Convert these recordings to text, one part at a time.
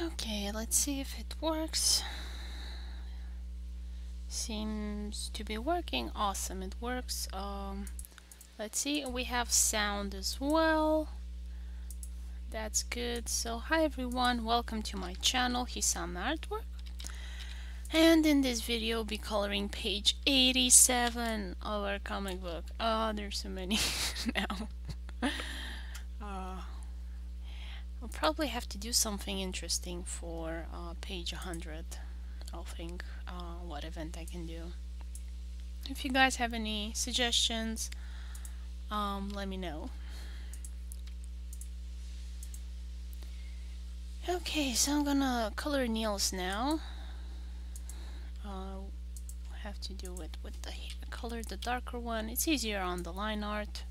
Okay, let's see if it works. Seems to be working. Awesome, it works. Let's see, we have sound as well. That's good. So hi everyone, welcome to my channel, Hisame Artwork. And in this video, I'll be coloring page 87 of our comic book. Oh, there's so many now. I'll probably have to do something interesting for page 100. I'll think what event I can do. If you guys have any suggestions, let me know. Okay, so I'm gonna color Niels now. Have to do it with the color, the darker one. It's easier on the line art.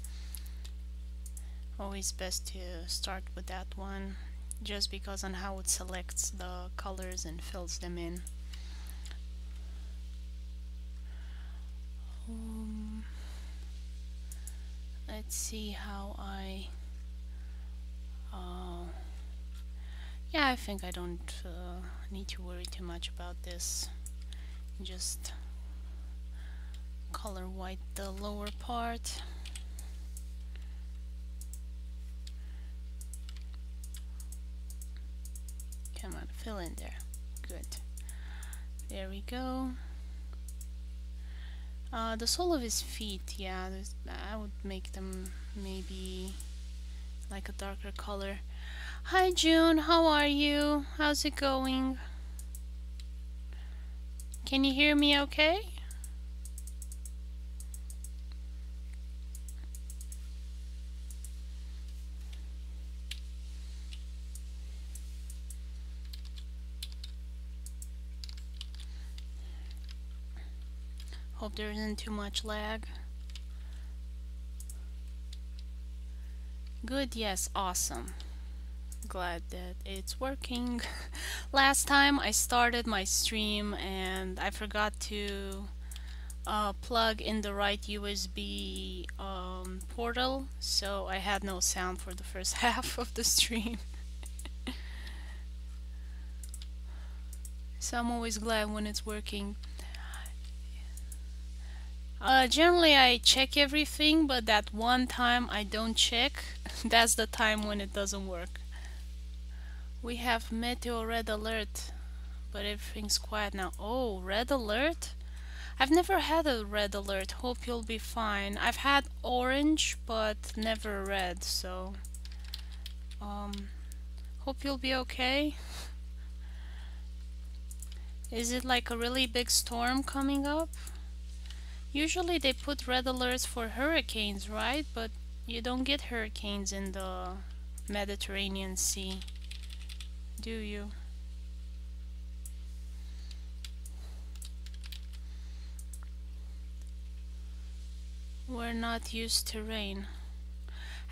Always best to start with that one, just because on how it selects the colors and fills them in. Let's see how I yeah, I think I don't need to worry too much about this. Just color white the lower part. Come on, fill in there. Good. There we go. The sole of his feet, yeah, I would make them maybe like a darker color. Hi June, how are you? How's it going? Can you hear me okay? Hope there isn't too much lag. Good, yes, awesome. Glad that it's working. Last time I started my stream and I forgot to plug in the right USB portal, so I had no sound for the first half of the stream. So I'm always glad when it's working. Generally I check everything, but that one time I don't check, that's the time when it doesn't work. We have Meteo Red Alert, but everything's quiet now. Oh, Red Alert? I've never had a red alert. Hope you'll be fine. I've had orange, but never red, so hope you'll be okay. Is it like a really big storm coming up? Usually they put red alerts for hurricanes, right? But you don't get hurricanes in the Mediterranean Sea, do you? We're not used to rain.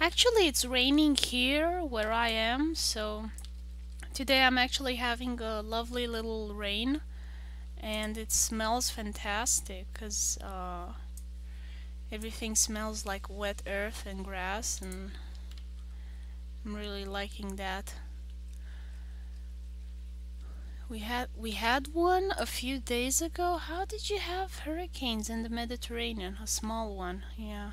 Actually, it's raining here where I am, so today I'm actually having a lovely little rain, and it smells fantastic because everything smells like wet earth and grass, and I'm really liking that. We had one a few days ago. How did you have hurricanes in the Mediterranean? A small one, yeah.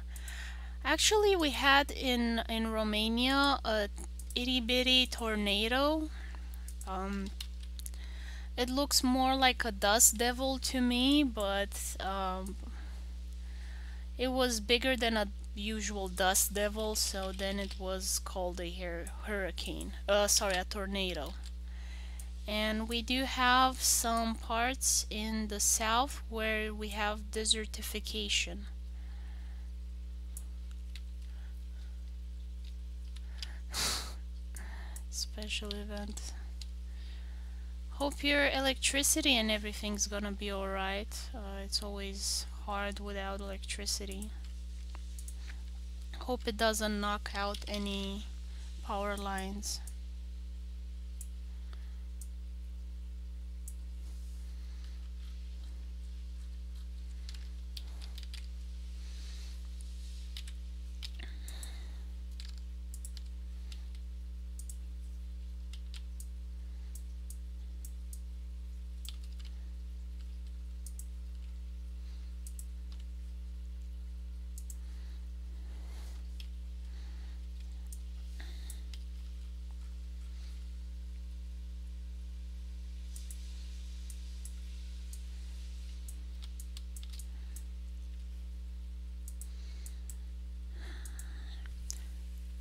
Actually, we had in Romania a itty bitty tornado. It looks more like a dust devil to me, but it was bigger than a usual dust devil, so then it was called a hurricane. Sorry, a tornado. And we do have some parts in the south where we have desertification. Special event. Hope your electricity and everything's gonna be alright. It's always hard without electricity. Hope it doesn't knock out any power lines.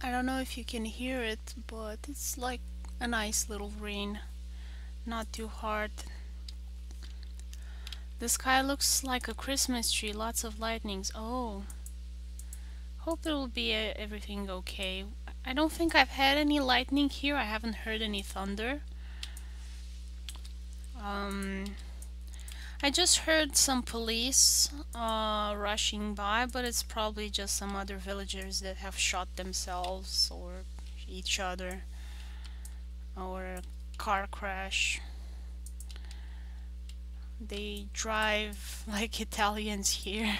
I don't know if you can hear it, but it's like a nice little rain, not too hard. The sky looks like a Christmas tree, lots of lightnings. Oh, hope it will be everything okay. I don't think I've had any lightning here. I haven't heard any thunder. Um, I just heard some police rushing by, but it's probably just some other villagers that have shot themselves or each other, or a car crash. They drive like Italians here.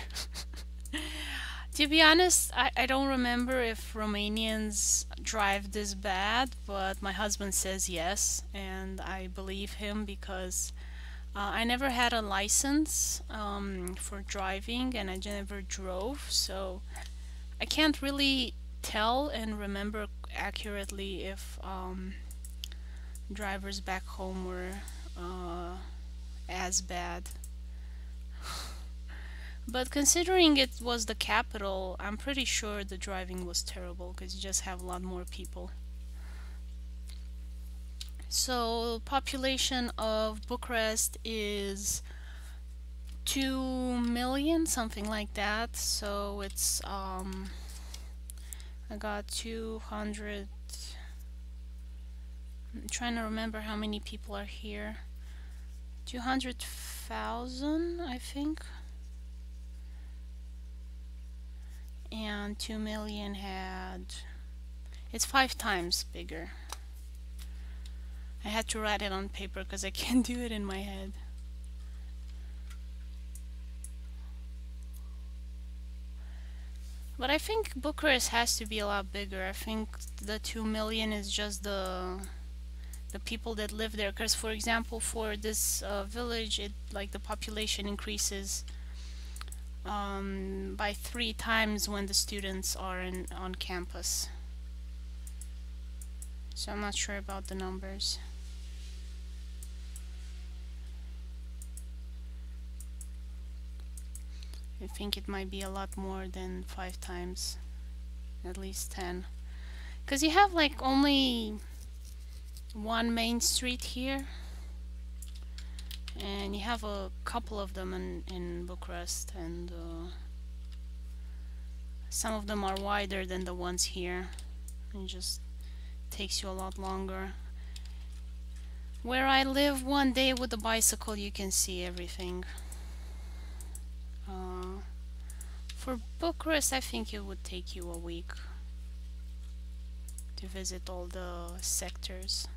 To be honest, I don't remember if Romanians drive this bad, but my husband says yes, and I believe him because I never had a license for driving and I never drove, so I can't really tell and remember accurately if drivers back home were as bad. But considering it was the capital, I'm pretty sure the driving was terrible because you just have a lot more people. So, population of Bucharest is 2 million, something like that. So it's I got 200. I'm trying to remember how many people are here. 200,000, I think. And 2 million had. It's 5 times bigger. I had to write it on paper because I can't do it in my head. But I think Bucharest has to be a lot bigger. I think the 2 million is just the people that live there. Because, for example, for this village, it like the population increases by 3 times when the students are on campus. So I'm not sure about the numbers. I think it might be a lot more than 5 times, at least 10. Because you have like only one main street here, and you have a couple of them in Bucharest, and some of them are wider than the ones here. It just takes you a lot longer. Where I live, one day with a bicycle you can see everything. For Bucharest, I think it would take you a week to visit all the sectors.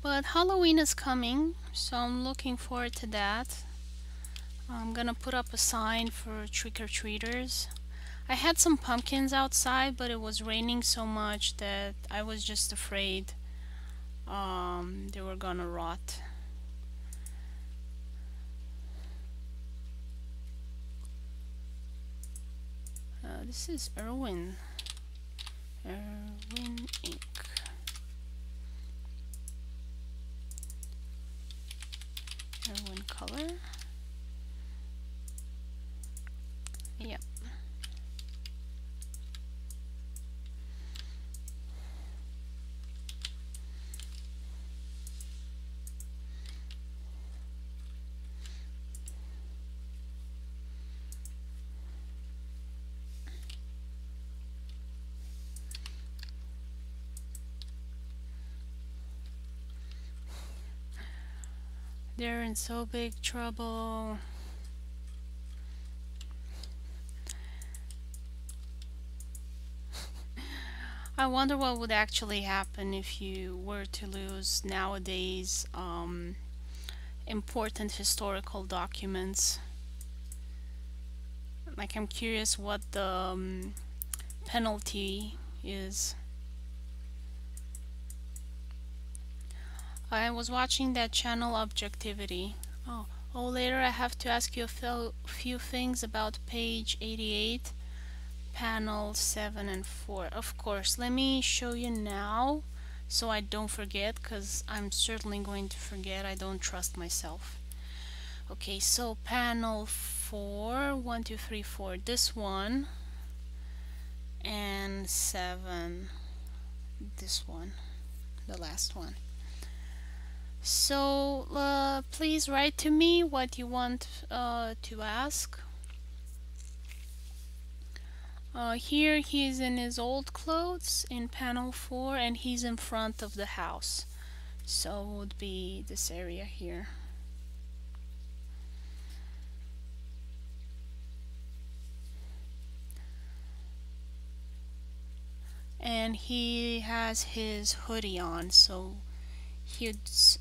But Halloween is coming, so I'm looking forward to that. I'm gonna put up a sign for trick-or-treaters. I had some pumpkins outside, but it was raining so much that I was just afraid they were gonna rot. This is Irwin ink. Irwin color. Yep. They're in so big trouble. I wonder what would actually happen if you were to lose nowadays important historical documents. Like, I'm curious what the penalty is. I was watching that channel Objectivity. Oh, later I have to ask you a few things about page 88. panel 7 and 4. Of course, let me show you now so I don't forget, because I'm certainly going to forget. I don't trust myself. Okay, so panel 4, 1, 2, 3, 4, this one, and 7, this one, the last one. So please write to me what you want to ask. Here he's in his old clothes in panel 4, and he's in front of the house. So it would be this area here. And he has his hoodie on, so he's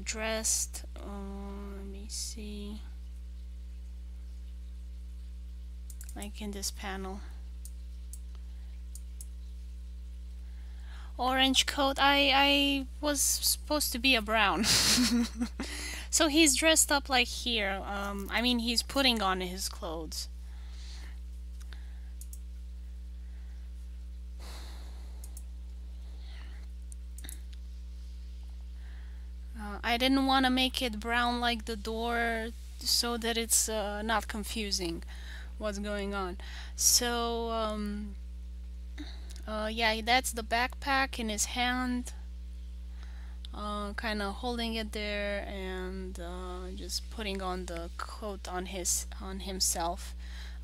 dressed, let me see, like in this panel. Orange coat. I was supposed to be a brown. So he's dressed up like here. I mean, he's putting on his clothes. I didn't want to make it brown like the door so that it's not confusing what's going on. So yeah, that's the backpack in his hand, kind of holding it there, and just putting on the coat on himself.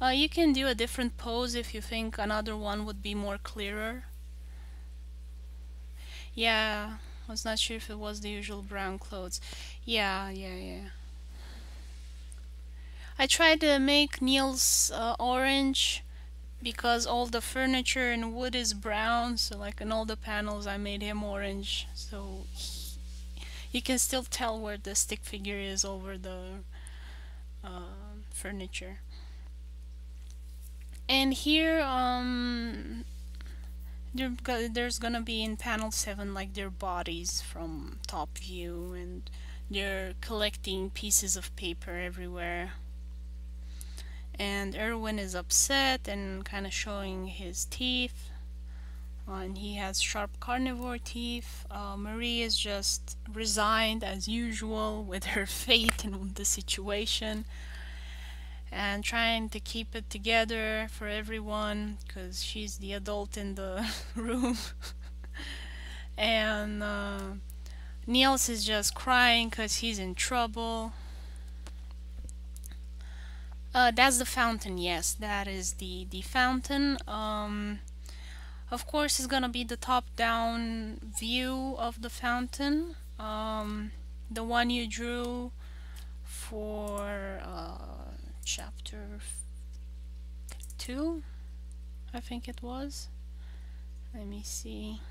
You can do a different pose if you think another one would be more clearer. Yeah, I was not sure if it was the usual brown clothes. Yeah. I tried to make Niels orange because all the furniture and wood is brown, so like in all the panels I made him orange, so you can still tell where the stick figure is over the furniture. And here there's gonna be in panel 7 like their bodies from top view, and they're collecting pieces of paper everywhere. And Erwin is upset and kind of showing his teeth, and he has sharp carnivore teeth. Marie is just resigned as usual with her fate and the situation, and trying to keep it together for everyone because she's the adult in the room. And Niels is just crying because he's in trouble. That's the fountain, yes, that is the fountain. Of course, it's gonna be the top-down view of the fountain, the one you drew for chapter 2, I think it was. Let me see.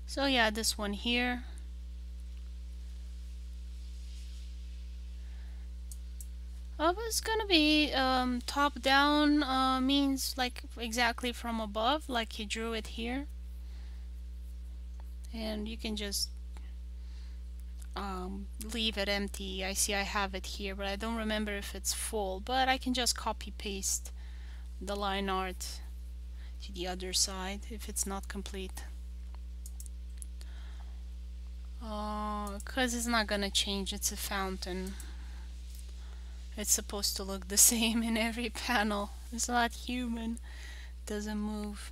So yeah, this one here. It's gonna be top down, means like exactly from above, like he drew it here. And you can just leave it empty. I see I have it here, but I don't remember if it's full, but I can just copy paste the line art to the other side if it's not complete. Because it's not gonna change, it's a fountain. It's supposed to look the same in every panel. It's not human, doesn't move.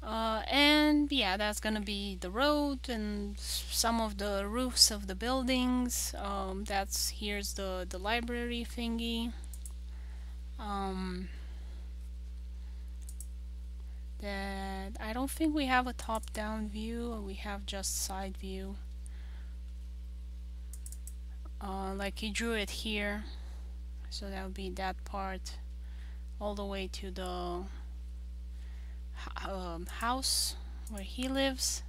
And yeah, that's gonna be the road and some of the roofs of the buildings. Here's the library thingy. That I don't think we have a top-down view, we have just side view. Like he drew it here, so that would be that part all the way to the house where he lives.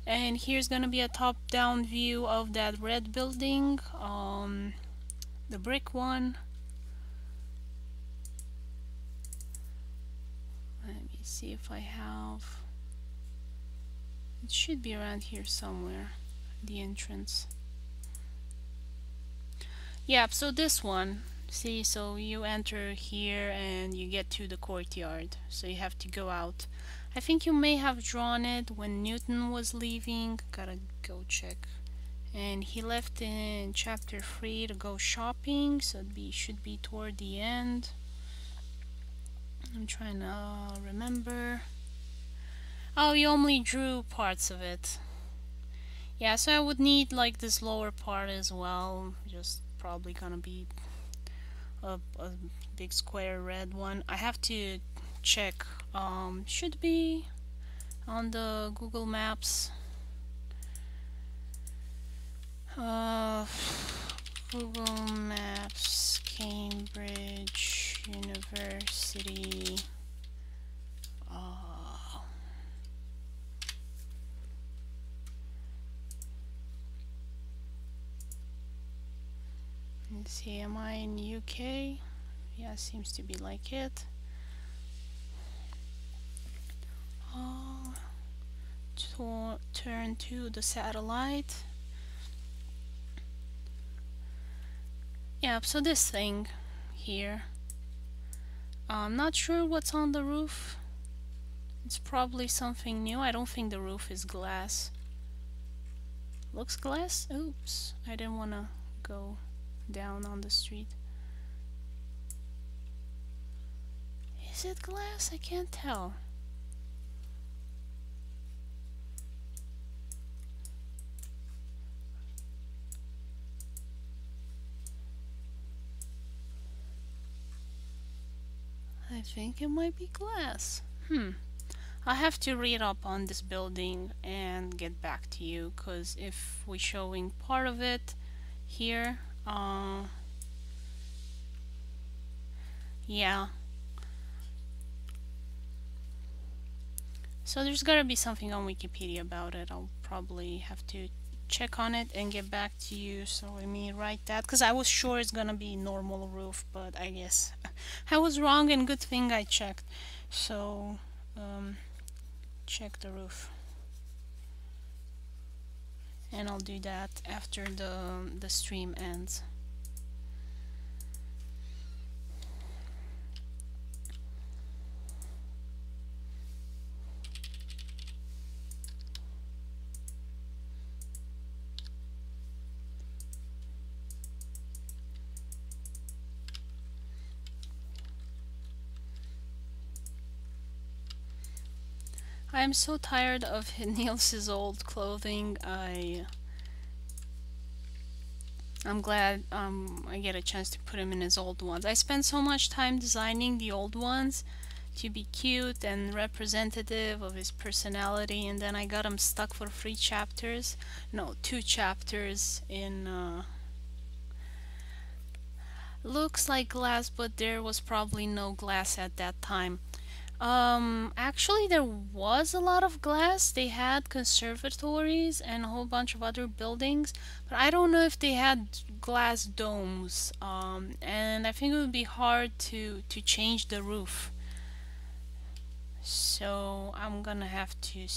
And here's gonna be a top-down view of that red building, the brick one. Let me see if I have, it should be around here somewhere. the entrance. Yeah, so this one, see, so you enter here and you get to the courtyard, so you have to go out. I think you may have drawn it when Newton was leaving. Gotta go check. And he left in chapter 3 to go shopping, so should be toward the end. I'm trying to remember. Oh, you only drew parts of it. Yeah, so I would need like this lower part as well. Just probably gonna be a big square red one. I have to check. Should be on the Google Maps. Google Maps, Cambridge University. Let's see, am I in UK? Yeah, seems to be like it. Turn to the satellite. Yeah, so this thing here. I'm not sure what's on the roof. It's probably something new. I don't think the roof is glass. Looks glass? Oops, I didn't want to go down on the street. Is it glass? I can't tell. I think it might be glass. I have to read up on this building and get back to you, because if we're showing part of it here, yeah. So there's gotta be something on Wikipedia about it. I'll probably have to check on it and get back to you. So let me write that, because I was sure it's gonna be normal roof, but I guess I was wrong, and good thing I checked. So check the roof, and I'll do that after the stream ends. I'm so tired of Niels's old clothing. I'm glad I get a chance to put him in his old ones. I spent so much time designing the old ones to be cute and representative of his personality, and then I got him stuck for 2 chapters in looks like glass, but there was probably no glass at that time. Actually there was a lot of glass. They had conservatories and a whole bunch of other buildings, but I don't know if they had glass domes. And I think it would be hard to change the roof. So I'm gonna have to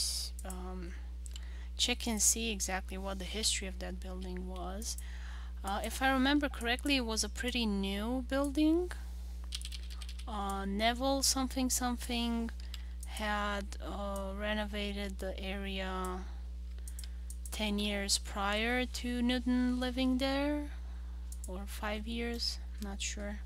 check and see exactly what the history of that building was. If I remember correctly, it was a pretty new building. Neville something something had renovated the area 10 years prior to Newton living there, or 5 years, not sure.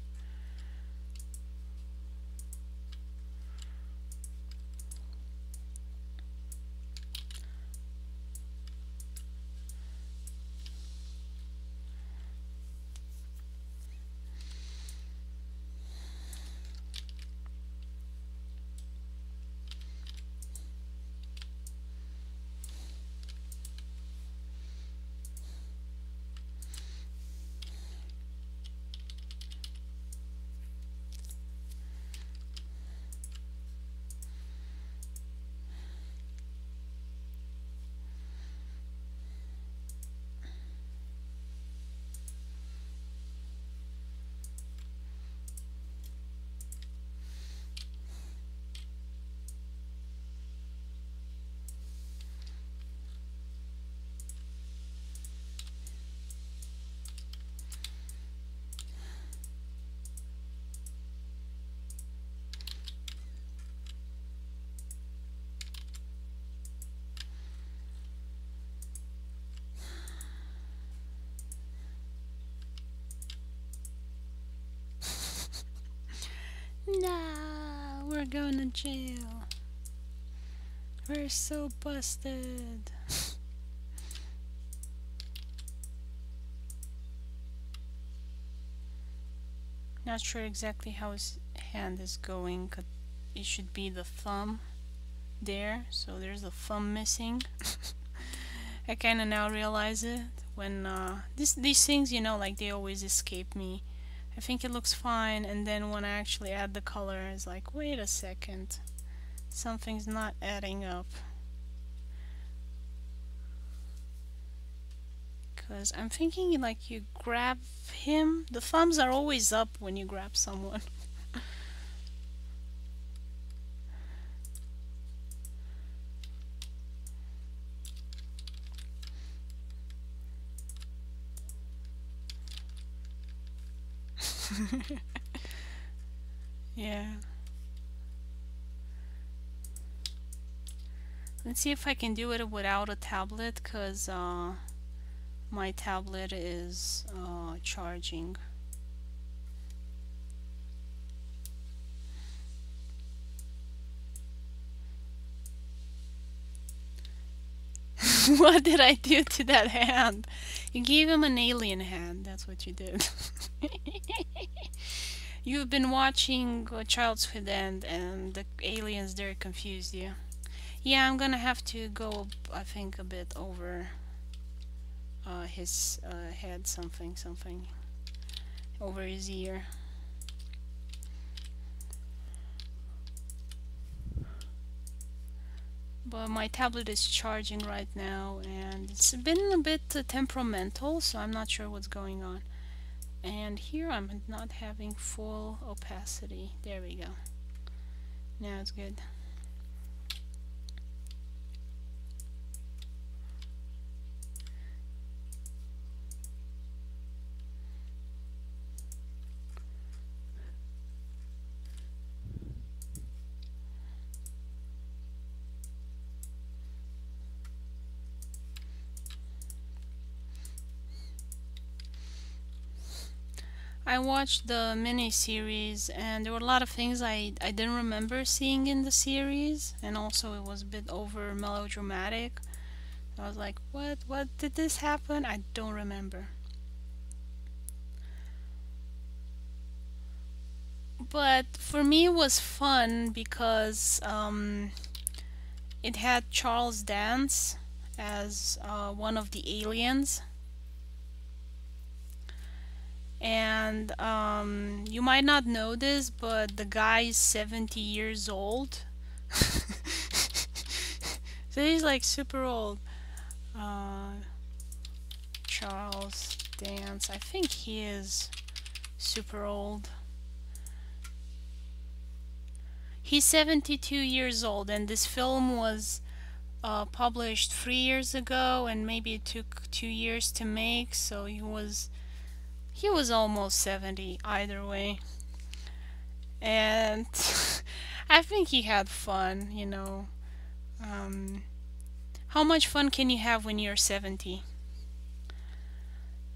No, we're going to jail. We're so busted. Not sure exactly how his hand is going. It should be the thumb there. So there's a thumb missing. I kind of now realize it when these things, you know, like they always escape me. I think it looks fine, and then when I actually add the color, it's like, wait a second, something's not adding up. Because I'm thinking like you grab him, the thumbs are always up when you grab someone. Yeah. Let's see if I can do it without a tablet, because my tablet is charging. What did I do to that hand? You gave him an alien hand, that's what you did. You've been watching Childhood End, and the aliens there confused you. Yeah, I'm gonna have to go, I think, a bit over his head, something over his ear. But my tablet is charging right now, and it's been a bit temperamental, so I'm not sure what's going on. And here I'm not having full opacity. There we go. Now it's good. I watched the mini-series, and there were a lot of things I didn't remember seeing in the series, and also it was a bit over melodramatic. I was like, what did this happen? I don't remember. But for me it was fun because it had Charles Dance as one of the aliens. And you might not know this, but the guy is 70 years old. So he's like super old. Charles Dance. I think he is super old. He's 72 years old, and this film was published 3 years ago, and maybe it took 2 years to make, so he was almost 70 either way. And I think he had fun, you know. How much fun can you have when you're 70?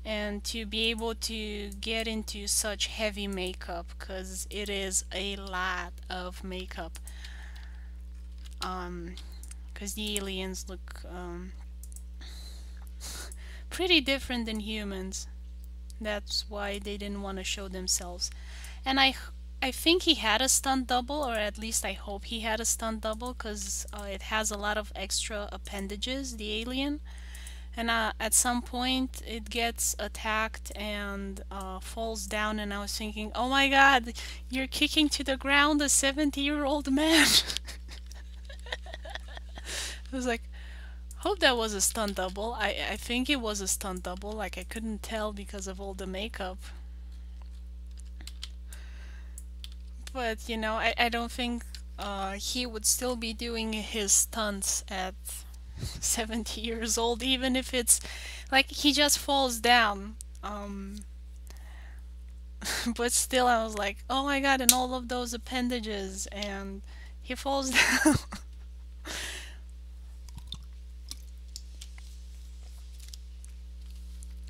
And to be able to get into such heavy makeup, because it is a lot of makeup. Because the aliens look pretty different than humans. That's why they didn't want to show themselves. And I think he had a stunt double, or at least I hope he had a stunt double, because it has a lot of extra appendages, the alien. And at some point it gets attacked and falls down, and I was thinking, oh my god, you're kicking to the ground a 70-year-old man. I was like, hope that was a stunt double. I think it was a stunt double, like I couldn't tell because of all the makeup. But you know, I don't think he would still be doing his stunts at 70 years old, even if it's like he just falls down. But still, I was like, oh my god, and all of those appendages, and he falls down.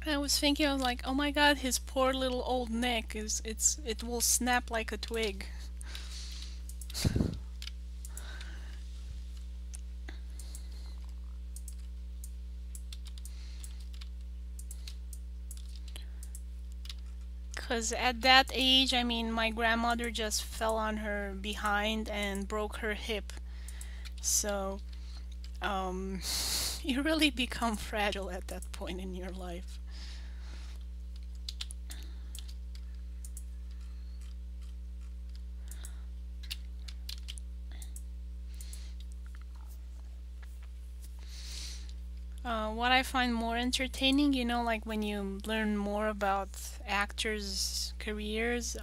I was thinking, I was like, oh my god, his poor little old neck it will snap like a twig. Because at that age, I mean, my grandmother just fell on her behind and broke her hip. So, um, you really become fragile at that point in your life. What I find more entertaining, like when you learn more about actors' careers,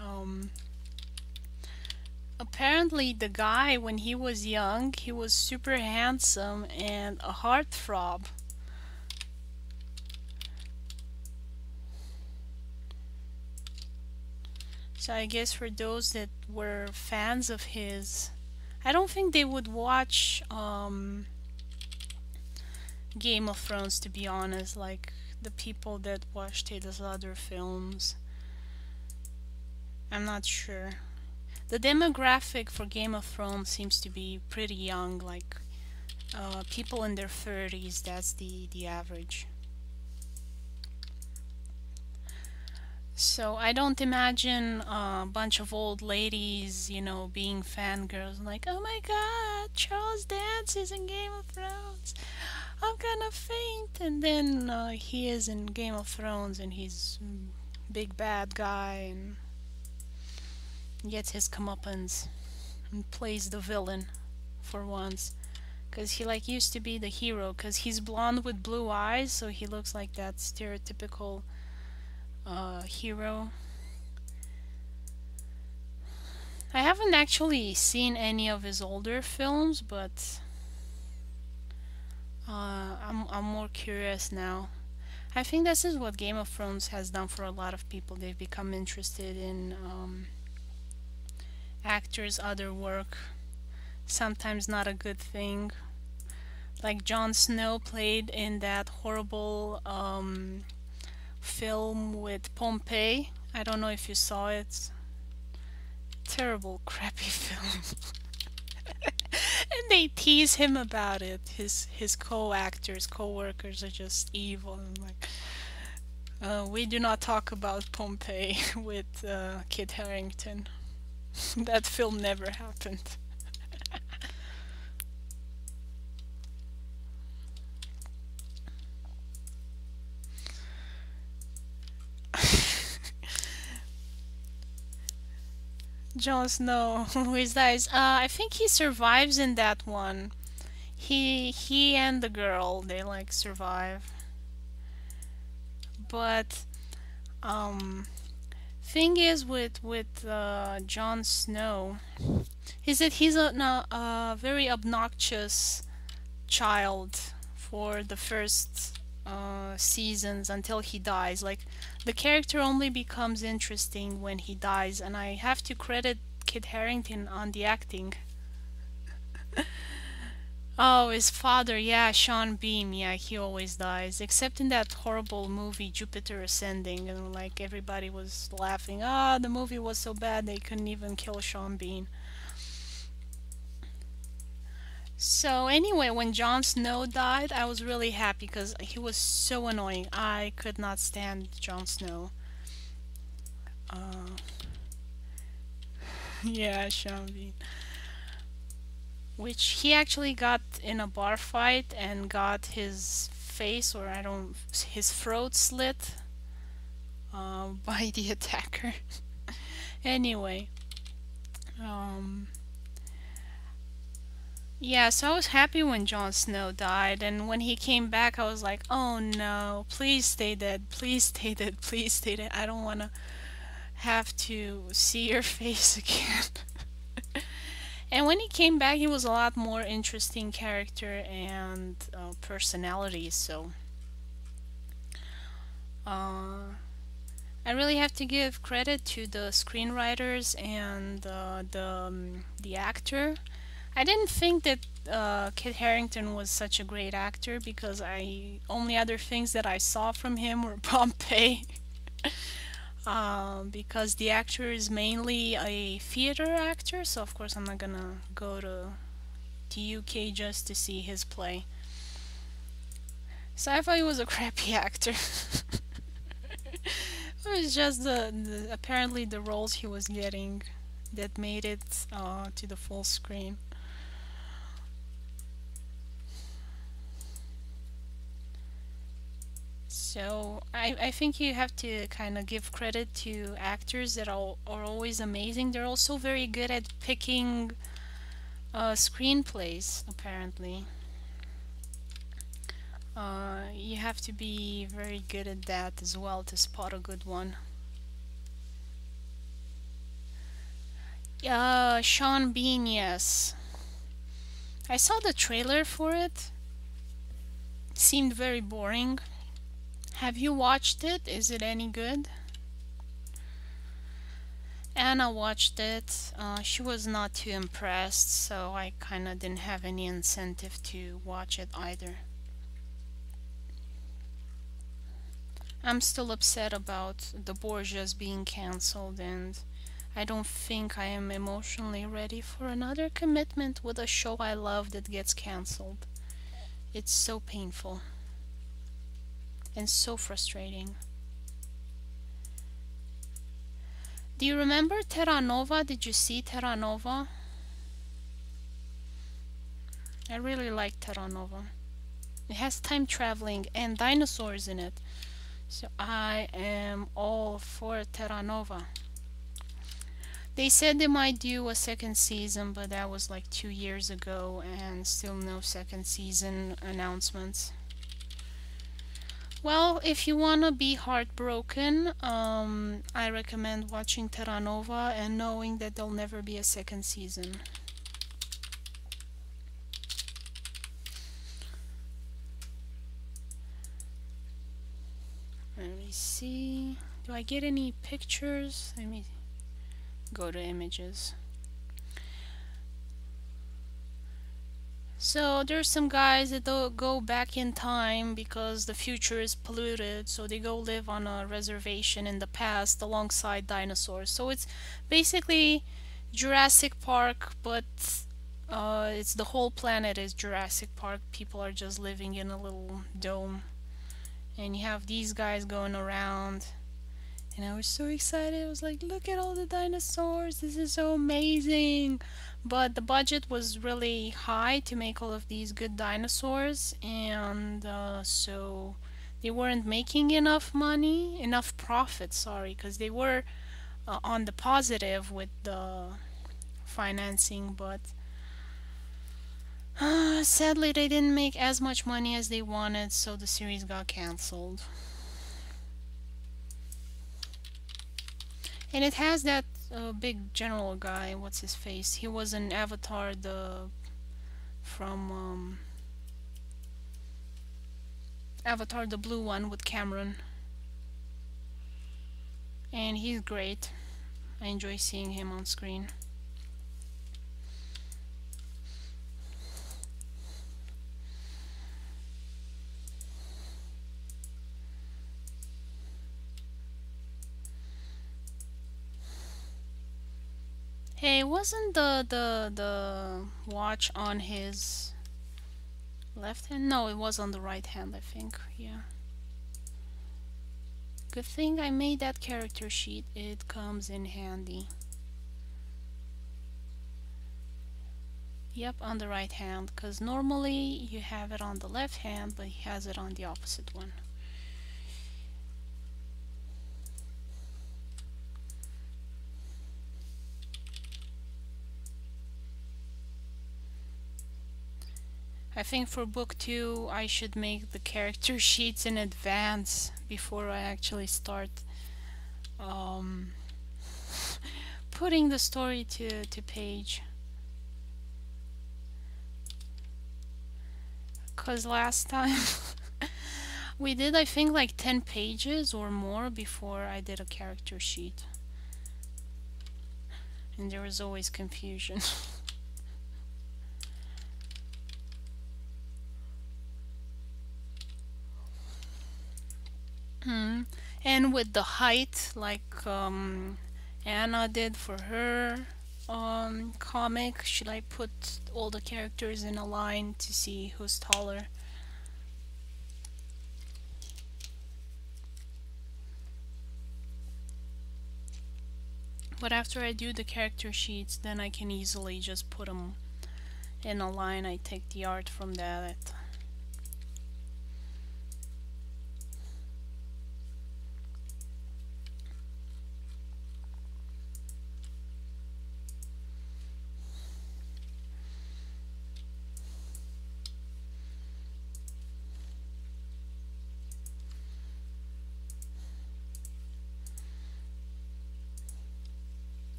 apparently the guy, when he was young, he was super handsome and a heartthrob. So I guess for those that were fans of his, I don't think they would watch Game of Thrones, to be honest, like the people that watched his other films. I'm not sure. The demographic for Game of Thrones seems to be pretty young, like people in their 30s, that's the average. So I don't imagine a bunch of old ladies, being fangirls like, oh my god, Charles Dance is in Game of Thrones. I'm gonna faint. And then he is in Game of Thrones and he's big bad guy and gets his comeuppance and plays the villain for once. Because he like used to be the hero because he's blonde with blue eyes, so he looks like that stereotypical hero. I haven't actually seen any of his older films, but I'm more curious now. I think this is what Game of Thrones has done for a lot of people. They've become interested in actors' other work. Sometimes not a good thing. Like Jon Snow played in that horrible film with Pompeii. I don't know if you saw it. Terrible, crappy film. And they tease him about it. His co-actors, co-workers are just evil. And like, we do not talk about Pompeii with Kit Harington. That film never happened. Jon Snow, who is dies. I think he survives in that one. He and the girl, they like survive. But um thing is with Jon Snow is that he's a very obnoxious child for the first seasons until he dies. Like the character only becomes interesting when he dies, and I have to credit Kit Harington on the acting. Oh, his father, yeah, Sean Beam, yeah, he always dies. Except in that horrible movie Jupiter Ascending, and like everybody was laughing. Ah, the movie was so bad they couldn't even kill Sean Bean. So anyway, when Jon Snow died, I was really happy because he was so annoying. I could not stand Jon Snow. Uh, yeah, Sean Bean. Which he actually got in a bar fight and got his face, or I don't, his throat slit by the attacker. Anyway, um, yeah, so I was happy when Jon Snow died, and when he came back, I was like, oh no, please stay dead, please stay dead, please stay dead. I don't want to have to see your face again. And when he came back, he was a lot more interesting character and personality. So uh, I really have to give credit to the screenwriters and the actor. I didn't think that Kit Harington was such a great actor because I only other things that I saw from him were Pompeii. Because the actor is mainly a theater actor, so of course I'm not gonna go to the UK just to see his play. So I thought he was a crappy actor. was just the apparently the roles he was getting that made it to the full screen. So I think you have to kind of give credit to actors that are always amazing. They're also very good at picking screenplays, apparently. You have to be very good at that as well to spot a good one. Sean Bean, yes. I saw the trailer for it. Seemed very boring. Have you watched it? Is it any good? Anna watched it. She was not too impressed, so I kind of didn't have any incentive to watch it either. I'm still upset about the Borgias being cancelled, and I don't think I am emotionally ready for another commitment with a show I love that gets cancelled. It's so painful and so frustrating. Do you remember Terra Nova? Did you see Terra Nova? I really like Terra Nova. It has time traveling and dinosaurs in it. So I am all for Terra Nova. They said they might do a second season, but that was like 2 years ago and still no second season announcements. Well, if you wanna be heartbroken, I recommend watching Terra Nova and knowing that there'll never be a second season. Let me see. Do I get any pictures? Let me go to images. So there's some guys that go back in time because the future is polluted, so they go live on a reservation in the past alongside dinosaurs. So it's basically Jurassic Park, but it's the whole planet is Jurassic Park. People are just living in a little dome, and you have these guys going around. And I was so excited. I was like, look at all the dinosaurs. This is so amazing. But the budget was really high to make all of these good dinosaurs. And so they weren't making enough money, enough profit, sorry, because they were on the positive with the financing. But sadly, they didn't make as much money as they wanted, so the series got cancelled. And it has that big general guy, what's his face? He was in Avatar, from Avatar, the blue one with Cameron. And he's great. I enjoy seeing him on screen. Hey, wasn't the watch on his left hand? No, it was on the right hand, I think. Yeah. Good thing I made that character sheet. It comes in handy. Yep, on the right hand, because normally you have it on the left hand, but he has it on the opposite one. I think for book 2 I should make the character sheets in advance before I actually start putting the story to page. Cause last time we did, I think, like 10 pages or more before I did a character sheet. And there was always confusion. And with the height, like Anna did for her comic, should I put all the characters in a line to see who's taller? But after I do the character sheets, then I can easily just put them in a line. I take the art from that.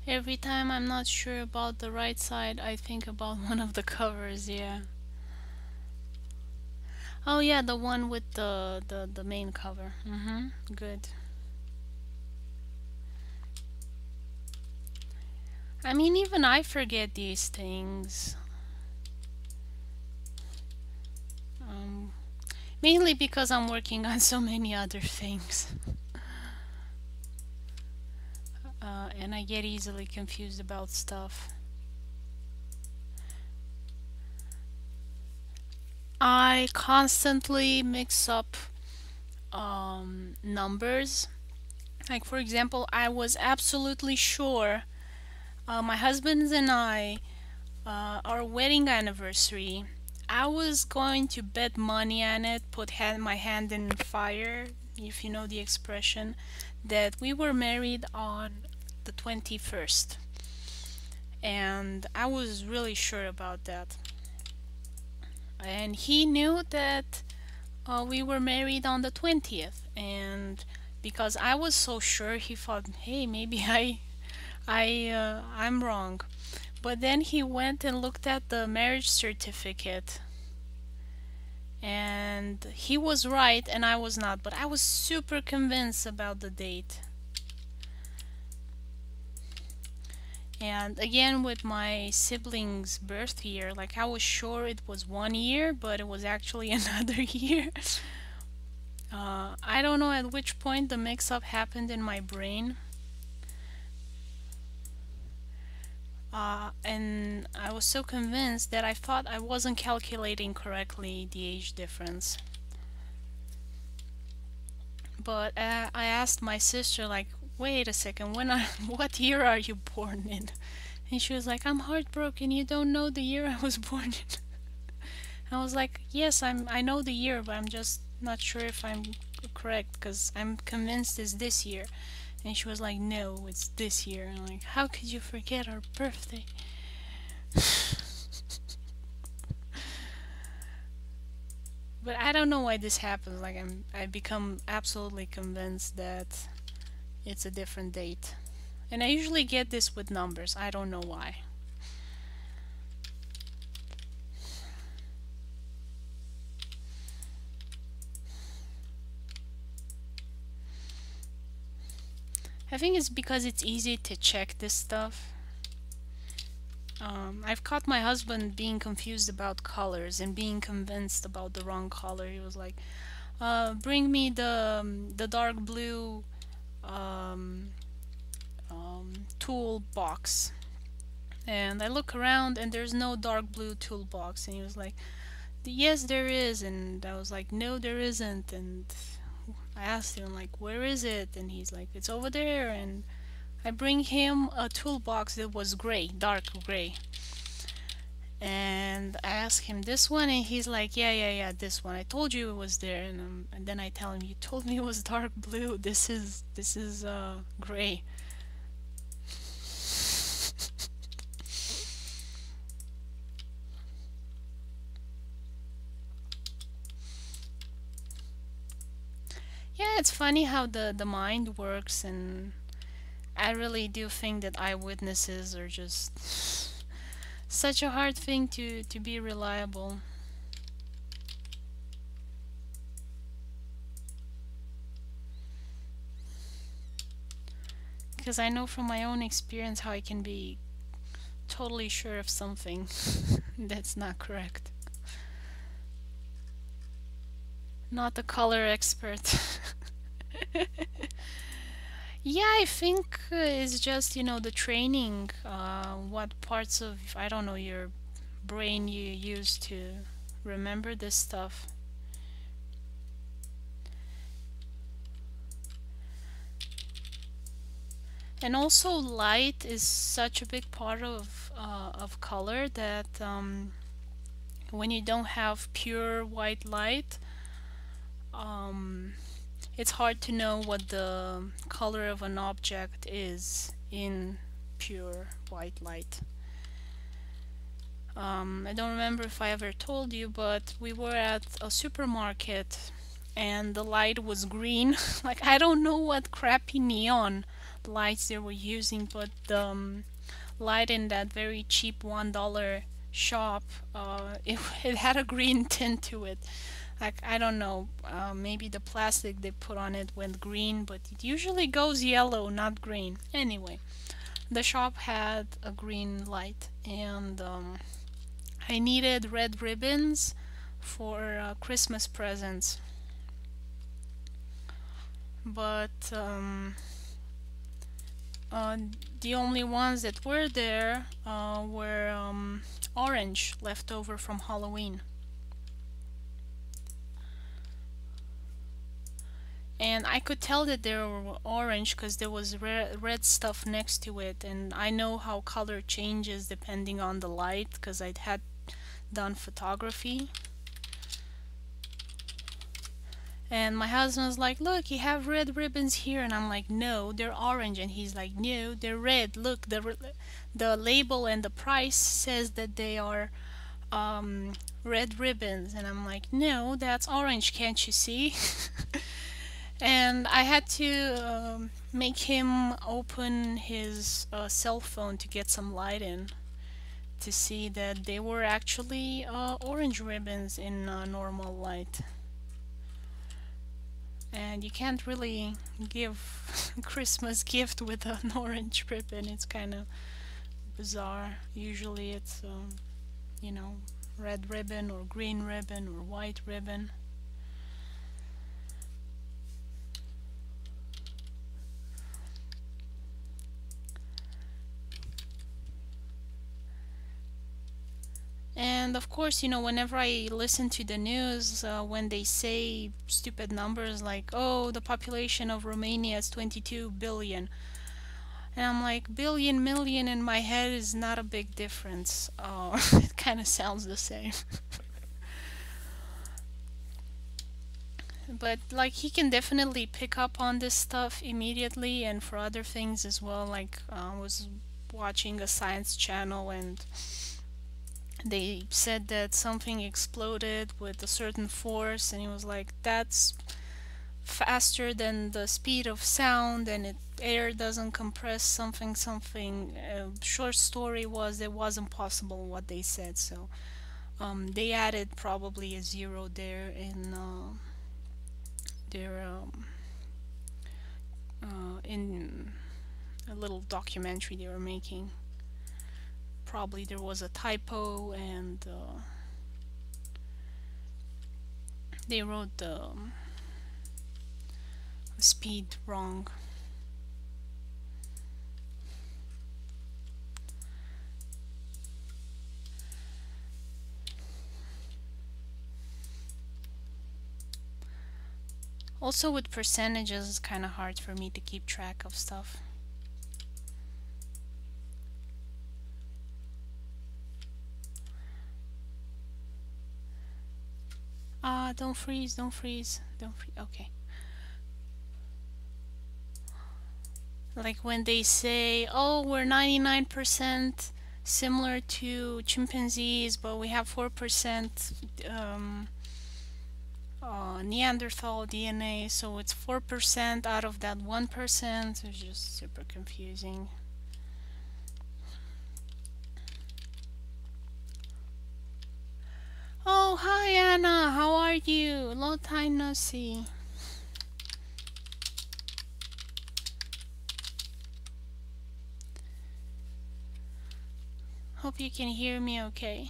Every time I'm not sure about the right side, I think about one of the covers, yeah. Oh yeah, the one with the main cover. Good. I mean, even I forget these things. Um, Mainly because I'm working on so many other things. And I get easily confused about stuff. I constantly mix up numbers. Like, for example, I was absolutely sure my husband and I, our wedding anniversary, I was going to bet money on it, put my hand in fire, if you know the expression, that we were married on the 21st. And I was really sure about that. And he knew that we were married on the 20th. And because I was so sure, he thought, hey, maybe I'm wrong. But then he went and looked at the marriage certificate, and he was right and I was not, but I was super convinced about the date. And again, with my siblings' birth year, like I was sure it was 1 year, but it was actually another year. I don't know at which point the mix-up happened in my brain. And I was so convinced that I thought I wasn't calculating correctly the age difference. But I asked my sister, like, wait a second, what year are you born in? And she was like, I'm heartbroken, you don't know the year I was born in. I was like, yes, I know the year, but I'm just not sure if I'm correct, because I'm convinced it's this year. And she was like, no, it's this year. And I'm like, how could you forget our birthday? But I don't know why this happens. Like I become absolutely convinced that it's a different date. And I usually get this with numbers. I don't know why. I think it's because it's easy to check this stuff. I've caught my husband being confused about colors and being convinced about the wrong color. He was like, bring me the dark blue um, toolbox. And I look around and there's no dark blue toolbox. And he was like, yes, there is. And I was like, no, there isn't. And I asked him, like, where is it? And he's like, it's over there. And I bring him a toolbox that was gray, dark gray. And I ask him this one, and he's like, yeah, this one. I told you it was there. And then I tell him, you told me it was dark blue. This is gray. Yeah, it's funny how the mind works, and I really do think that eyewitnesses are just such a hard thing to be reliable. Because I know from my own experience how I can be totally sure of something that's not correct. Not a color expert. Yeah, I think it's just, the training, what parts of, I don't know, your brain you use to remember this stuff. And also light is such a big part of color that when you don't have pure white light, um, it's hard to know what the color of an object is in pure white light. I don't remember if I ever told you, but we were at a supermarket and the light was green. Like, I don't know what crappy neon lights they were using, but the light in that very cheap $1 shop, it had a green tint to it. Like, I don't know, maybe the plastic they put on it went green, but it usually goes yellow, not green. Anyway, the shop had a green light, and I needed red ribbons for Christmas presents, but uh, the only ones that were there were orange, left over from Halloween. And I could tell that they were orange because there was red stuff next to it, and I know how color changes depending on the light because I'd had done photography. And my husband was like, look, you have red ribbons here. And I'm like, no, they're orange. And he's like, no, they're red. Look, the label and the price says that they are red ribbons. And I'm like, no, that's orange. Can't you see? And I had to make him open his cell phone to get some light in to see that they were actually orange ribbons in normal light. And you can't really give a Christmas gift with an orange ribbon. It's kind of bizarre. Usually it's, you know, red ribbon or green ribbon or white ribbon. And of course, you know, whenever I listen to the news, when they say stupid numbers like, oh, the population of Romania is 22 billion, and I'm like, billion, million in my head is not a big difference. It kind of sounds the same. But like, he can definitely pick up on this stuff immediately, and for other things as well. Like, I was watching a science channel and they said that something exploded with a certain force, and he was like, that's faster than the speed of sound, and air doesn't compress something something. Short story was, it wasn't possible what they said, so they added probably a zero there in their in a little documentary they were making. Probably there was a typo, and they wrote the speed wrong. Also, with percentages, it's kind of hard for me to keep track of stuff. Don't freeze, don't freeze, don't freeze. Okay. Like when they say, oh, we're 99% similar to chimpanzees, but we have 4% Neanderthal DNA, so it's 4% out of that 1%. It's just super confusing. Oh, hi Anna, how are you? Long time no see. Hope you can hear me okay.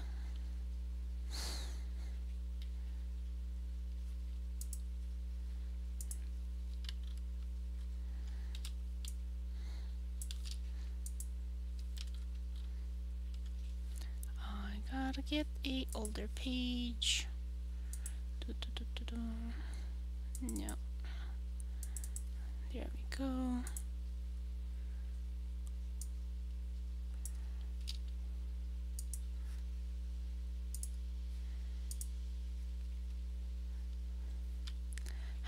I gotta get a older page. No. There we go.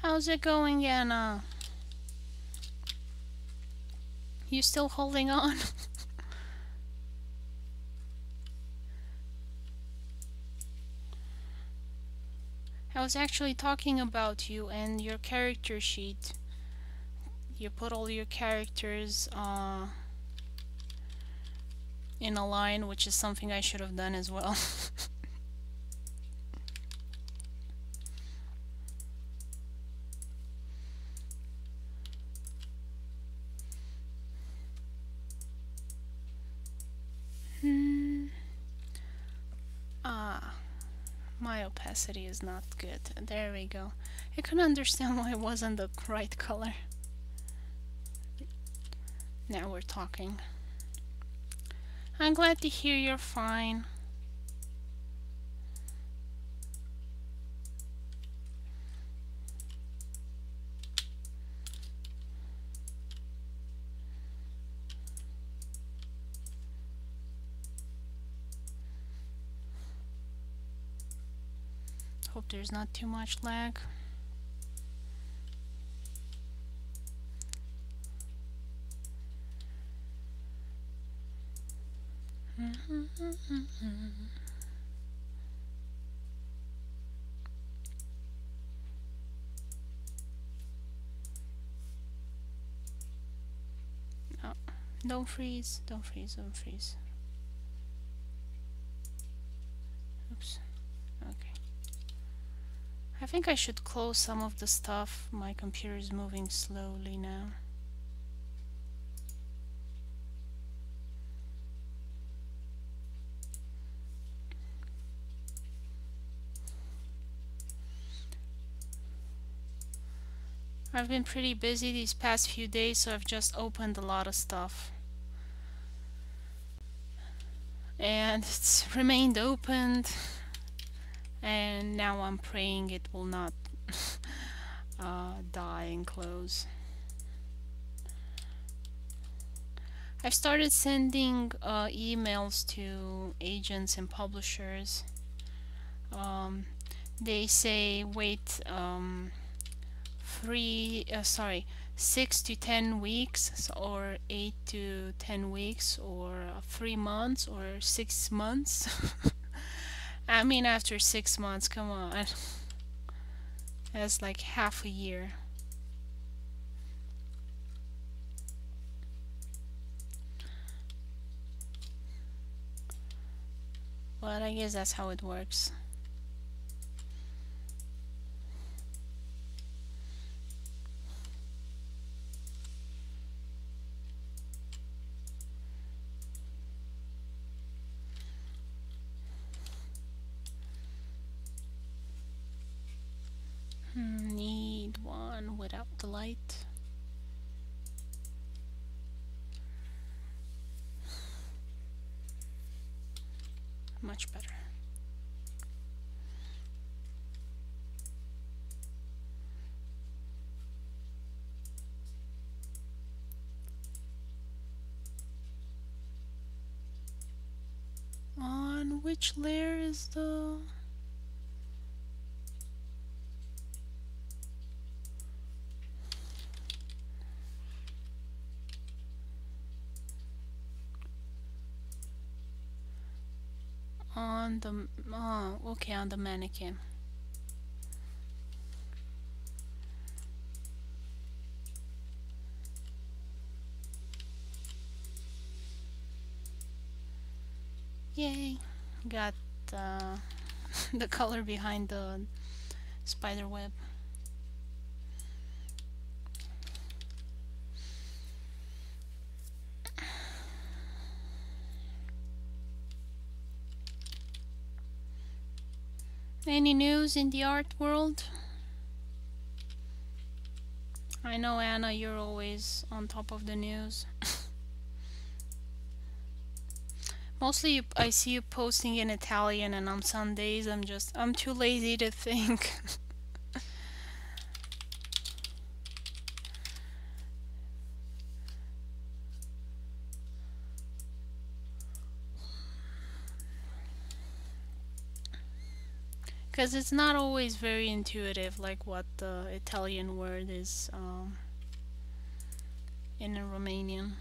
How's it going, Anna? You still holding on? I was actually talking about you and your character sheet. You put all your characters in a line, which is something I should have done as well. My opacity is not good. There we go. I couldn't understand why it wasn't the right color. Now we're talking. I'm glad to hear you're fine. Hope there's not too much lag. Oh, don't freeze, don't freeze, don't freeze. Oops. Okay. I think I should close some of the stuff. My computer is moving slowly now. I've been pretty busy these past few days, so I've just opened a lot of stuff. And it's remained opened, and now I'm praying it will not die and close. I've started sending emails to agents and publishers. They say wait 6 to 10 weeks, or 8 to 10 weeks, or 3 months, or 6 months. I mean, after 6 months, come on. That's like half a year. But I guess that's how it works. Need one without the light. Much better. On which layer is the... On the... oh, okay, on the mannequin. Yay! Got the color behind the spider web. Any news in the art world? I know, Anna, you're always on top of the news. Mostly I see you posting in Italian, and on Sundays I'm too lazy to think. Because it's not always very intuitive, like what the Italian word is in a Romanian.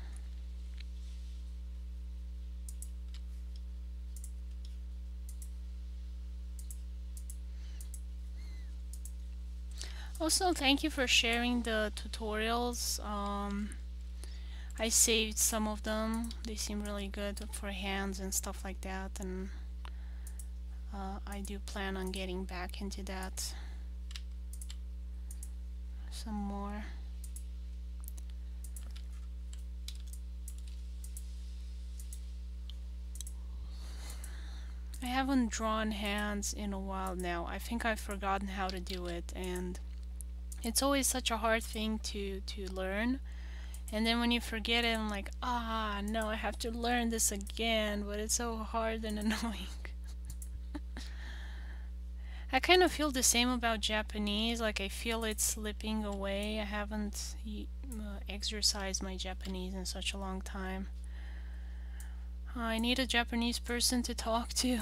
Also, thank you for sharing the tutorials. I saved some of them. They seem really good for hands and stuff like that, and I do plan on getting back into that some more. I haven't drawn hands in a while now. I think I've forgotten how to do it, and it's always such a hard thing to learn. And then when you forget it, I'm like, ah, no, I have to learn this again, but it's so hard and annoying. I kind of feel the same about Japanese, like I feel it's slipping away. I haven't exercised my Japanese in such a long time. I need a Japanese person to talk to.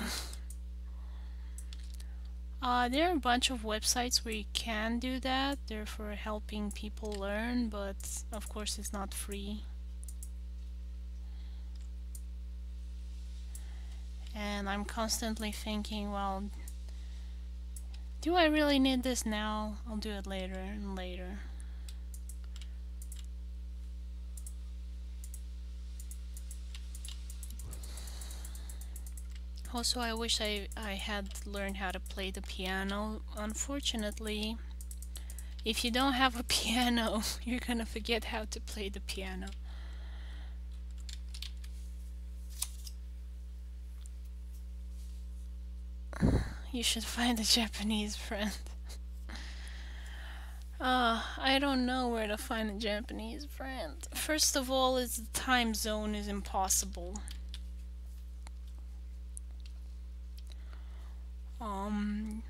There are a bunch of websites where you can do that. They're for helping people learn, but of course it's not free. And I'm constantly thinking, well, do I really need this now? I'll do it later and later. Also, I wish I had learned how to play the piano. Unfortunately, if you don't have a piano, you're gonna forget how to play the piano. You should find a Japanese friend. I don't know where to find a Japanese friend. First of all, is the time zone is impossible. Um,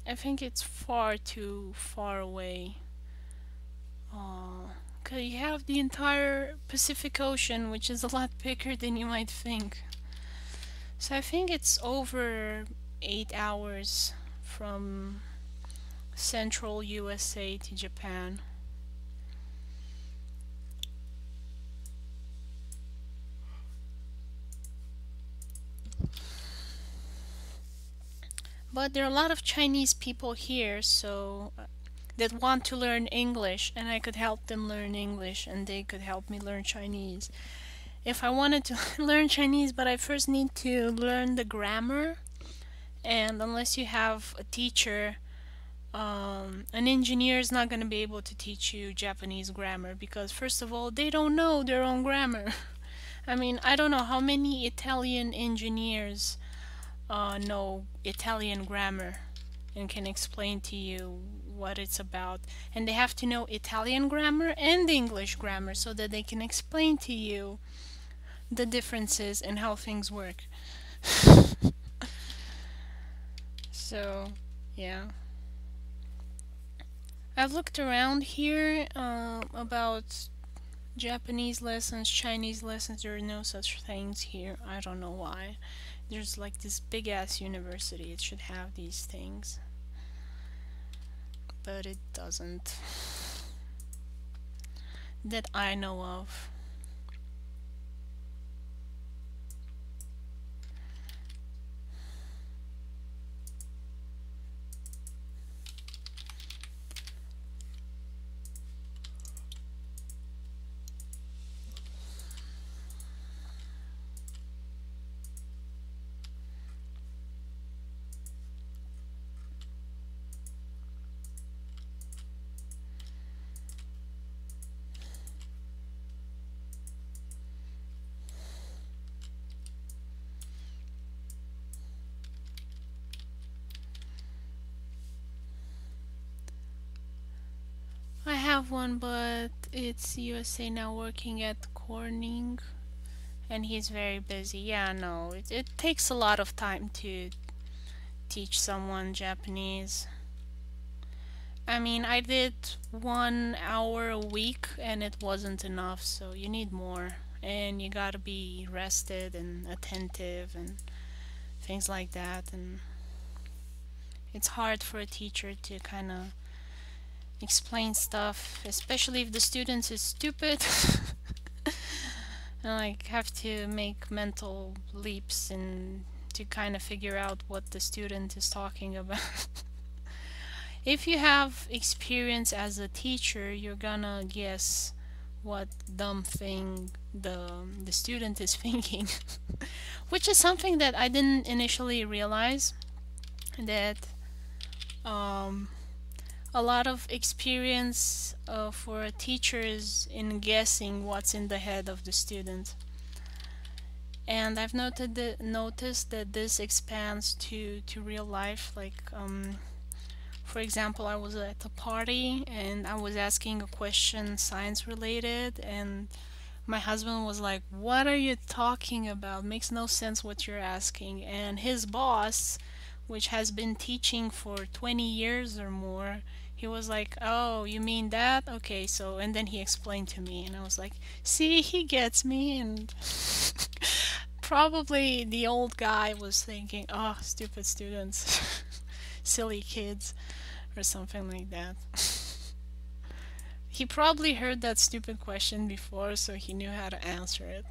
I think it's far too far away. 'Cause you have the entire Pacific Ocean, which is a lot bigger than you might think. So I think it's over 8 hours from central USA to Japan. But there are a lot of Chinese people here, so that want to learn English, and I could help them learn English, and they could help me learn Chinese. If I wanted to learn Chinese, but I first need to learn the grammar, and unless you have a teacher, an engineer is not going to be able to teach you Japanese grammar because, first of all, they don't know their own grammar. I mean, I don't know how many Italian engineers know Italian grammar and can explain to you what it's about. And they have to know Italian grammar and English grammar so that they can explain to you the differences and how things work. So, yeah. I've looked around here about Japanese lessons, Chinese lessons. There are no such things here. I don't know why. There's like this big ass university. It should have these things. But it doesn't. That I know of. I have one, but it's USA now working at Corning, and he's very busy. Yeah, no, it takes a lot of time to teach someone Japanese. I mean, I did 1 hour a week, and it wasn't enough, so you need more. And you gotta be rested and attentive and things like that, and it's hard for a teacher to kind of explain stuff, especially if the student is stupid. And like have to make mental leaps and to kind of figure out what the student is talking about. If you have experience as a teacher, you're gonna guess what dumb thing the student is thinking, which is something that I didn't initially realize, that um, a lot of experience for teachers in guessing what's in the head of the student. And I've noticed that this expands to real life. Like, for example, I was at a party and I was asking a question science related, and my husband was like, "What are you talking about? Makes no sense what you're asking." And his boss, which has been teaching for 20 years or more, he was like, "Oh, you mean that? Okay, so," and then he explained to me, and I was like, "See, he gets me." And probably the old guy was thinking, "Oh, stupid students, silly kids," or something like that. He probably heard that stupid question before, so he knew how to answer it.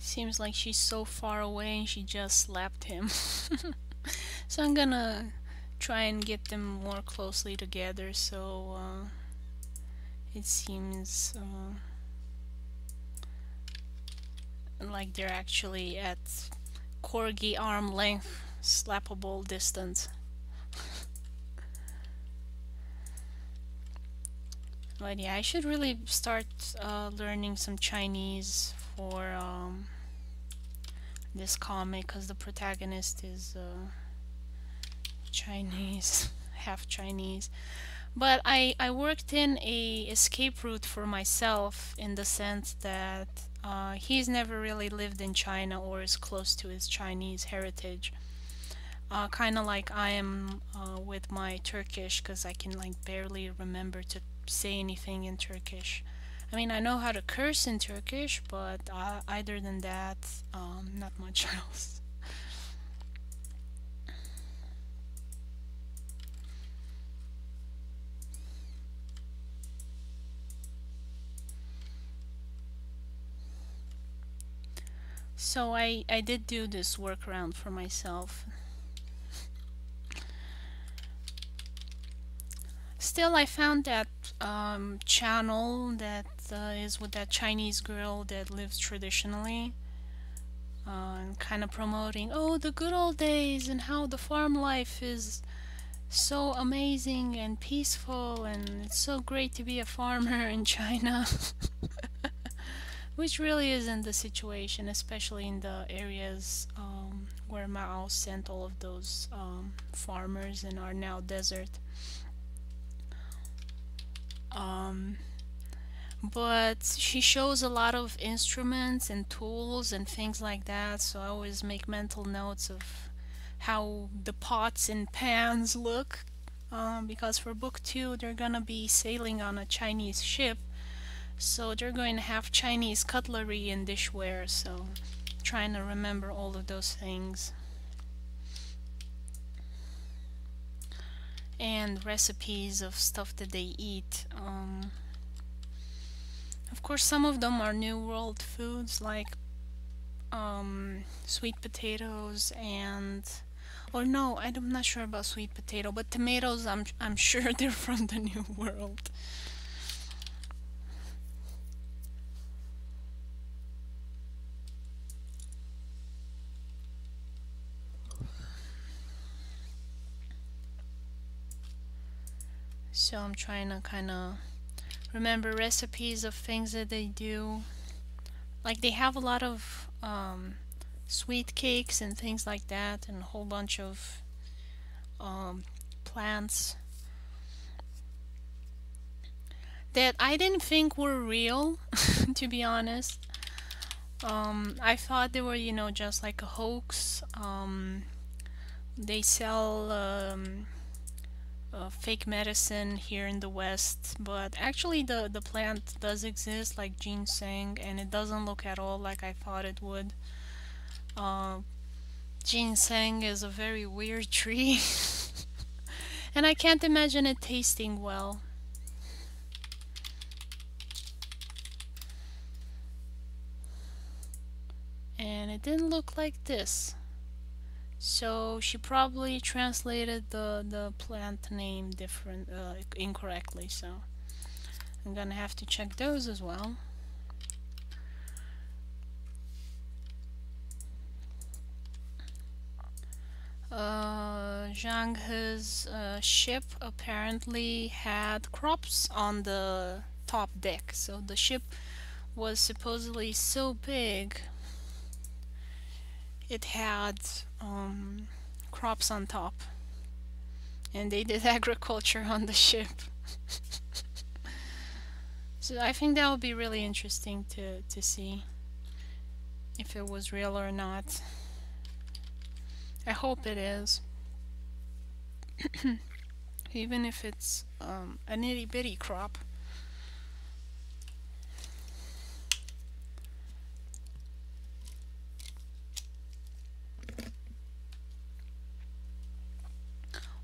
Seems like she's so far away and she just slapped him. So I'm gonna try and get them more closely together so it seems like they're actually at corgi arm length slappable distance. But yeah, I should really start learning some Chinese for this comic, because the protagonist is Chinese, half Chinese. But I worked in a escape route for myself, in the sense that he's never really lived in China or is close to his Chinese heritage. Kind of like I am with my Turkish, because I can like barely remember to say anything in Turkish. I mean, I know how to curse in Turkish, but other than that, not much else. So I did do this workaround for myself. Still, I found that channel that is with that Chinese girl that lives traditionally, and kind of promoting, oh, the good old days and how the farm life is so amazing and peaceful and it's so great to be a farmer in China. Which really isn't the situation, especially in the areas where Mao sent all of those farmers and are now desert. Um, but she shows a lot of instruments and tools and things like that, so I always make mental notes of how the pots and pans look, because for book 2 they're gonna be sailing on a Chinese ship, so they're going to have Chinese cutlery and dishware, so trying to remember all of those things. And recipes of stuff that they eat. Of course, some of them are New World foods, like sweet potatoes and, or no, I'm not sure about sweet potato, but tomatoes, I'm sure they're from the New World. So I'm trying to kind of remember recipes of things that they do. Like they have a lot of sweet cakes and things like that, and a whole bunch of plants that I didn't think were real, to be honest. I thought they were, just like a hoax. They sell fake medicine here in the West, but actually the plant does exist, like ginseng, and it doesn't look at all like I thought it would. Uh, Ginseng is a very weird tree, and I can't imagine it tasting well. And it didn't look like this. So she probably translated the plant name incorrectly, so I'm gonna have to check those as well. Zhang He's ship apparently had crops on the top deck, so the ship was supposedly so big it had crops on top, and they did agriculture on the ship. So I think that would be really interesting to see if it was real or not. I hope it is. Even if it's a nitty bitty crop.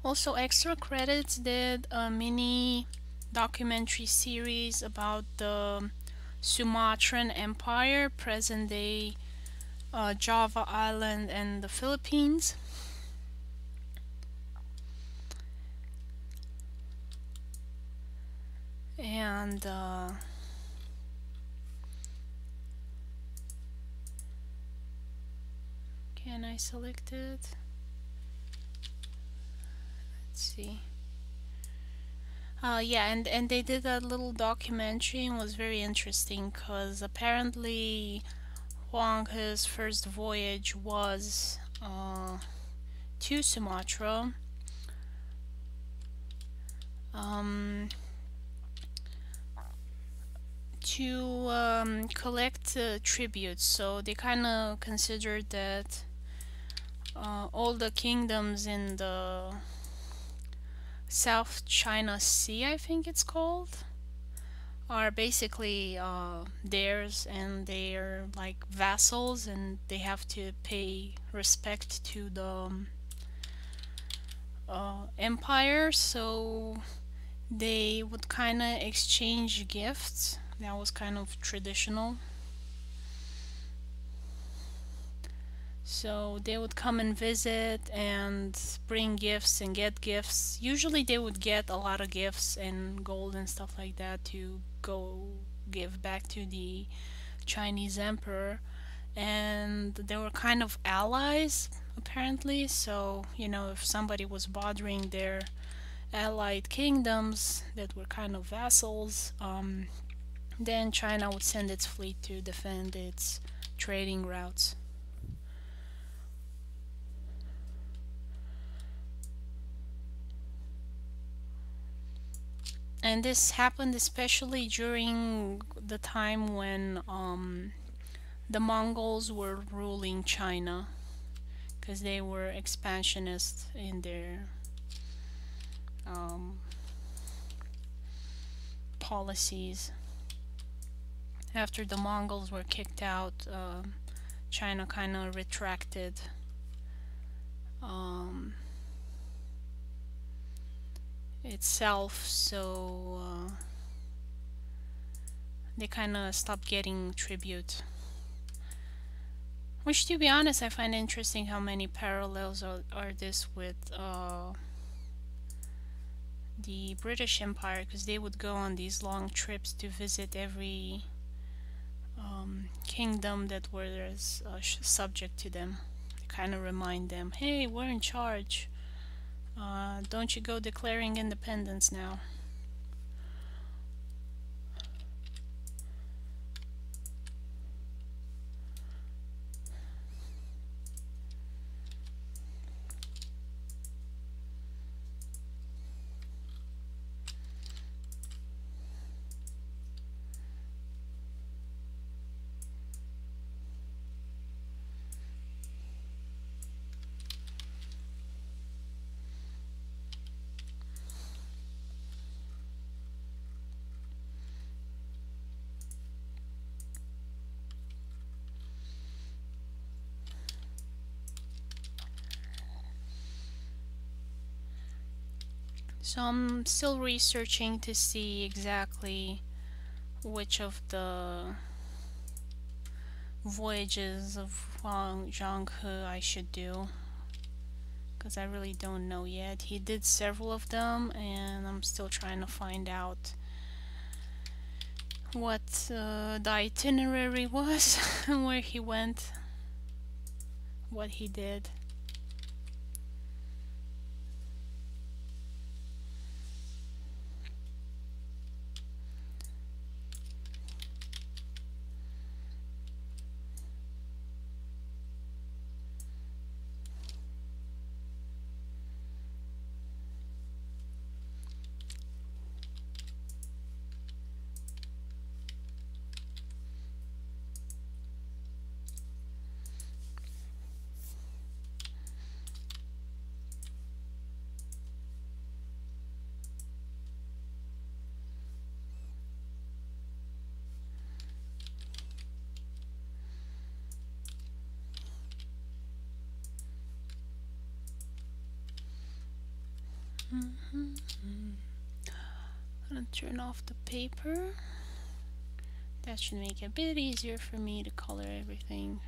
Also, Extra Credits did a mini documentary series about the Sumatran Empire, present day Java Island, and the Philippines. And can I select it? Let's see. Yeah, and they did a little documentary and was very interesting because apparently Huang He's first voyage was to Sumatra. To collect tributes. So they kind of considered that all the kingdoms in the South China Sea, I think it's called, are basically theirs, and they're like vassals, and they have to pay respect to the empire. So they would kind of exchange gifts. That was kind of traditional. So they would come and visit and bring gifts and get gifts. Usually they would get a lot of gifts and gold and stuff like that to go give back to the Chinese emperor. And they were kind of allies, apparently. So, if somebody was bothering their allied kingdoms that were kind of vassals, then China would send its fleet to defend its trading routes. And this happened especially during the time when the Mongols were ruling China, because they were expansionist in their policies. After the Mongols were kicked out, China kind of retracted itself, so they kind of stopped getting tribute. Which, to be honest, I find interesting how many parallels are this with the British Empire, because they would go on these long trips to visit every kingdom that was subject to them. Kind of remind them, hey, we're in charge. Don't you go declaring independence now. So I'm still researching to see exactly which of the voyages of Wang Zhanghe I should do, because I really don't know yet. He did several of them and I'm still trying to find out what the itinerary was, where he went, what he did. I'm gonna turn off the paper. That should make it a bit easier for me to color everything.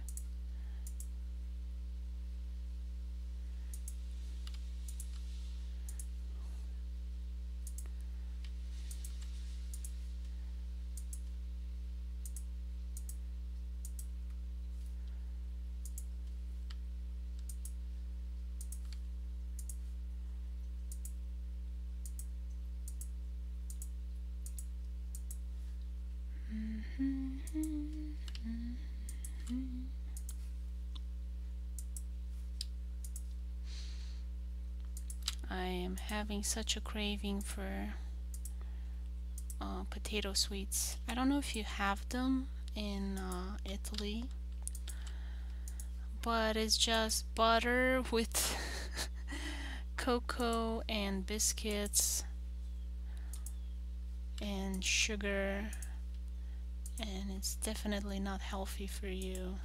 I am having such a craving for potato sweets. I don't know if you have them in Italy, but it's just butter with cocoa and biscuits and sugar, and it's definitely not healthy for you,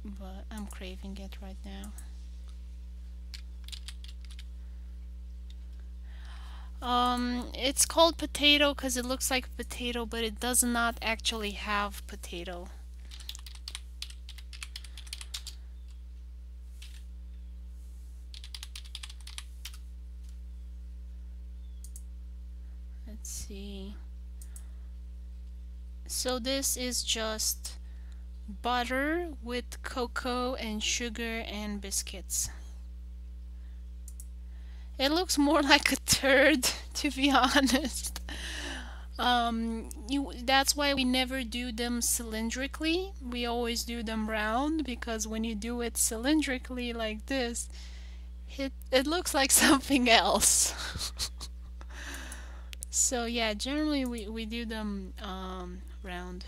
but I'm craving it right now. It's called potato because it looks like potato, but it does not actually have potato. Let's see. So this is just butter with cocoa and sugar and biscuits. It looks more like a turd, to be honest. That's why we never do them cylindrically. We always do them round, because when you do it cylindrically like this, it looks like something else. So yeah, generally we do them round.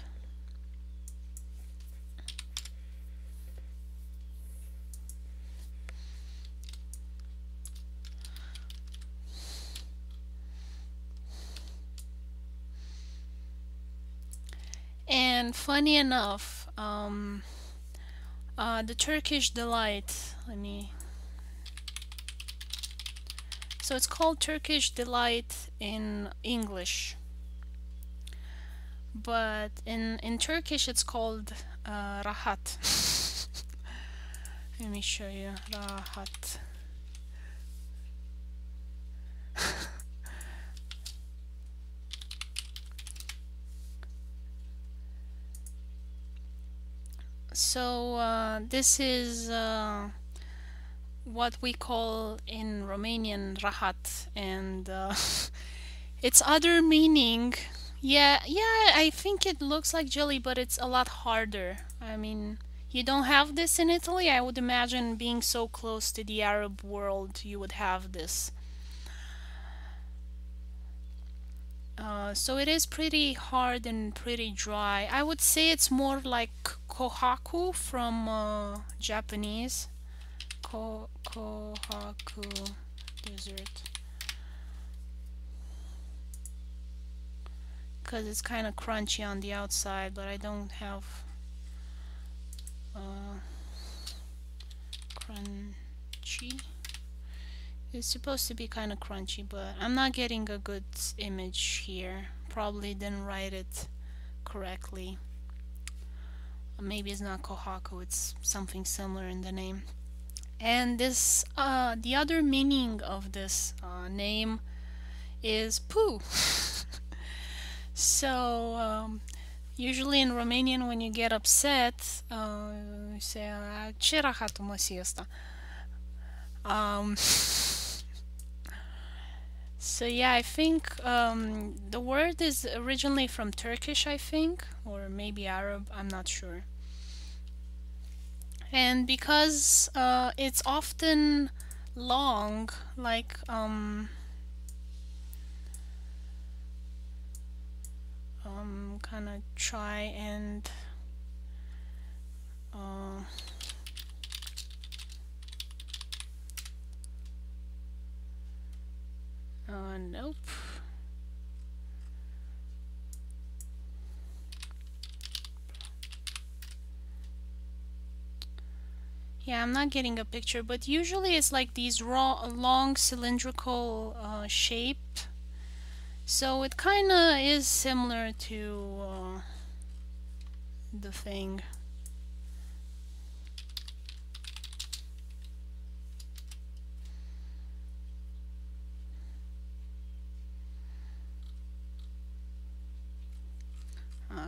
And funny enough, the Turkish delight, so it's called Turkish delight in English, but in Turkish it's called rahat. Let me show you. Rahat. So this is what we call in Romanian rahat, and its other meaning, yeah, I think it looks like jelly, but it's a lot harder. I mean, you don't have this in Italy. I would imagine, being so close to the Arab world, you would have this. So it is pretty hard and pretty dry. I would say it's more like kohaku from Japanese. Kohaku dessert. Because it's kind of crunchy on the outside, but I don't have crunchy. It's supposed to be kind of crunchy, but I'm not getting a good image here. Probably didn't write it correctly. Maybe it's not Kohaku, it's something similar in the name. And this, the other meaning of this name is poo. So, usually in Romanian, when you get upset, you say, "Ce rahatul măsii ăsta?" So yeah, I think the word is originally from Turkish, I think, or maybe Arab, I'm not sure. And because it's often long, like kind of try and nope. Yeah, I'm not getting a picture, but usually it's like these raw, long cylindrical shape. So it kind of is similar to the thing.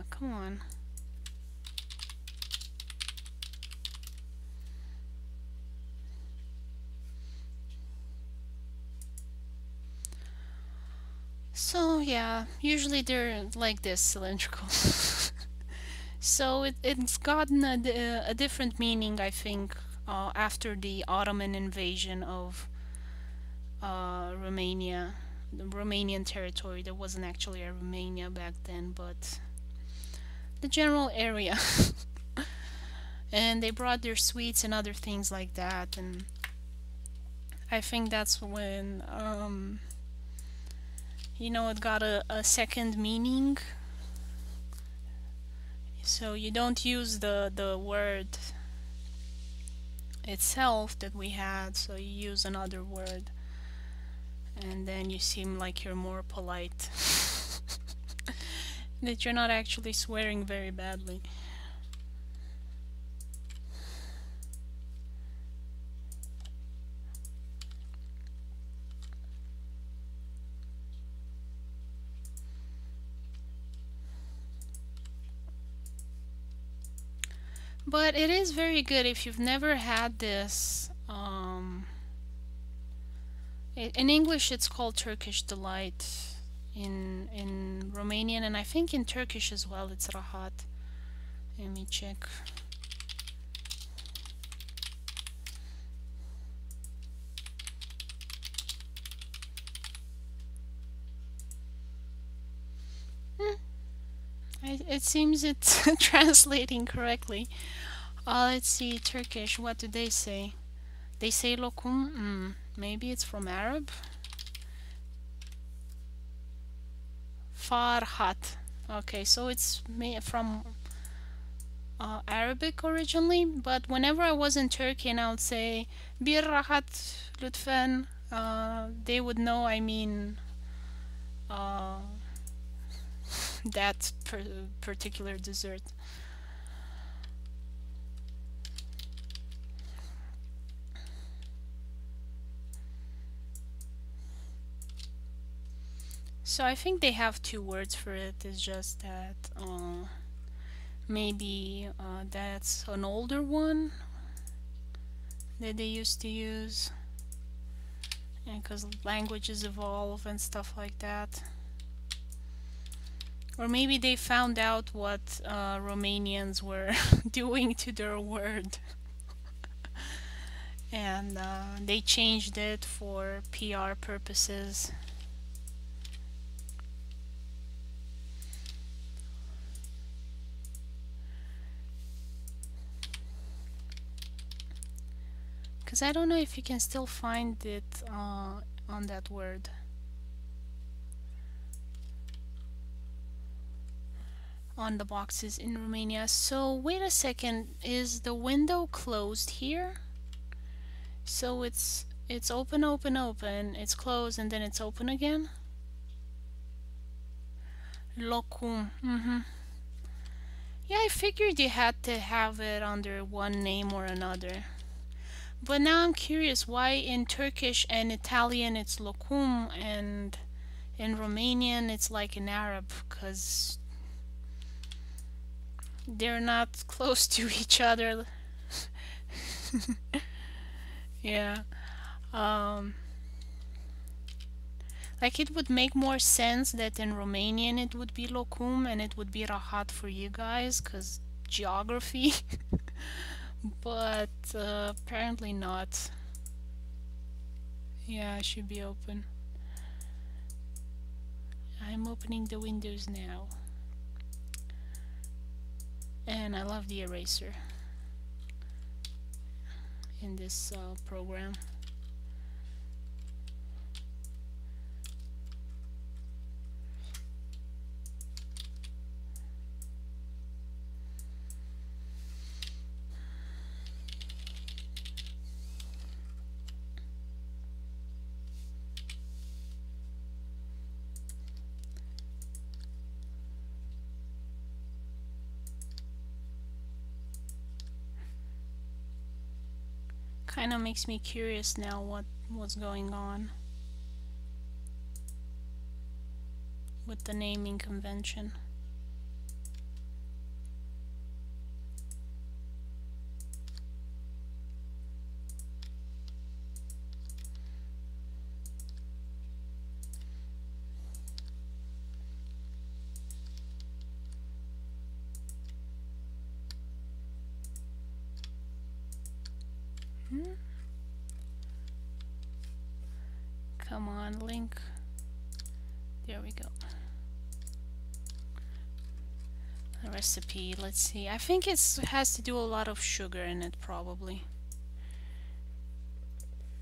Come on. So yeah, usually they're like this, cylindrical. So it's gotten a different meaning, I think, after the Ottoman invasion of Romania, the Romanian territory. There wasn't actually a Romania back then, but the general area. And they brought their sweets and other things like that, and I think that's when you know, it got a second meaning. So you don't use the word itself that we had, so you use another word, and then you seem like you're more polite. That you're not actually swearing very badly. But it is very good if you've never had this. In English, it's called Turkish delight. In Romanian, and I think in Turkish as well, it's rahat. Let me check. It seems it's translating correctly. Let's see, Turkish, what do they say? They say lokum. Maybe it's from Arab. Farhat. Okay, so it's from Arabic originally, but whenever I was in Turkey and I would say bir rahat lütfen, they would know I mean that particular dessert. So I think they have two words for it. It's just that maybe that's an older one that they used to use, and because languages evolve and stuff like that. Or maybe they found out what Romanians were doing to their word, and they changed it for PR purposes. Because I don't know if you can still find it on that word. On the boxes in Romania. So wait a second, is the window closed here? So it's It's open, open, open. It's closed and then it's open again. Locum. Yeah, I figured you had to have it under one name or another. But now I'm curious why in Turkish and Italian it's locum and in Romanian it's like in Arab, because they're not close to each other. Yeah. Um, like it would make more sense that in Romanian it would be locum and it would be rahat for you guys, because geography. But apparently not. Yeah, it should be open. I'm opening the windows now. And I love the eraser in this program. Kind of makes me curious now what's going on with the naming convention. Come on, link. There we go. The recipe, let's see. I think it has to do a lot of sugar in it, probably.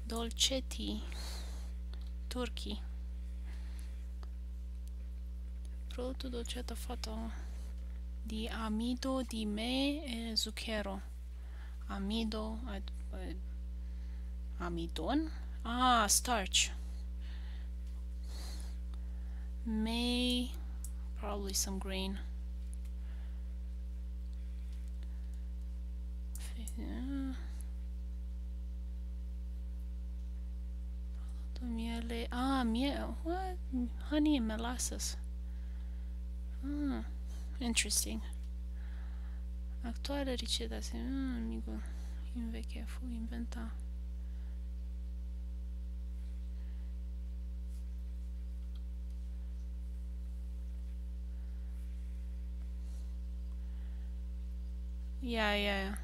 Dolcetti. Turchi. Prodotto dolcetto fatto di amido di me e zucchero. Amido, amidon? Ah, starch. May, probably some grain. Miele. Ah, miele. What? Honey and molasses. Ah, interesting. Actuale ricetta. Amico. Invecchia fu inventa. Yeah.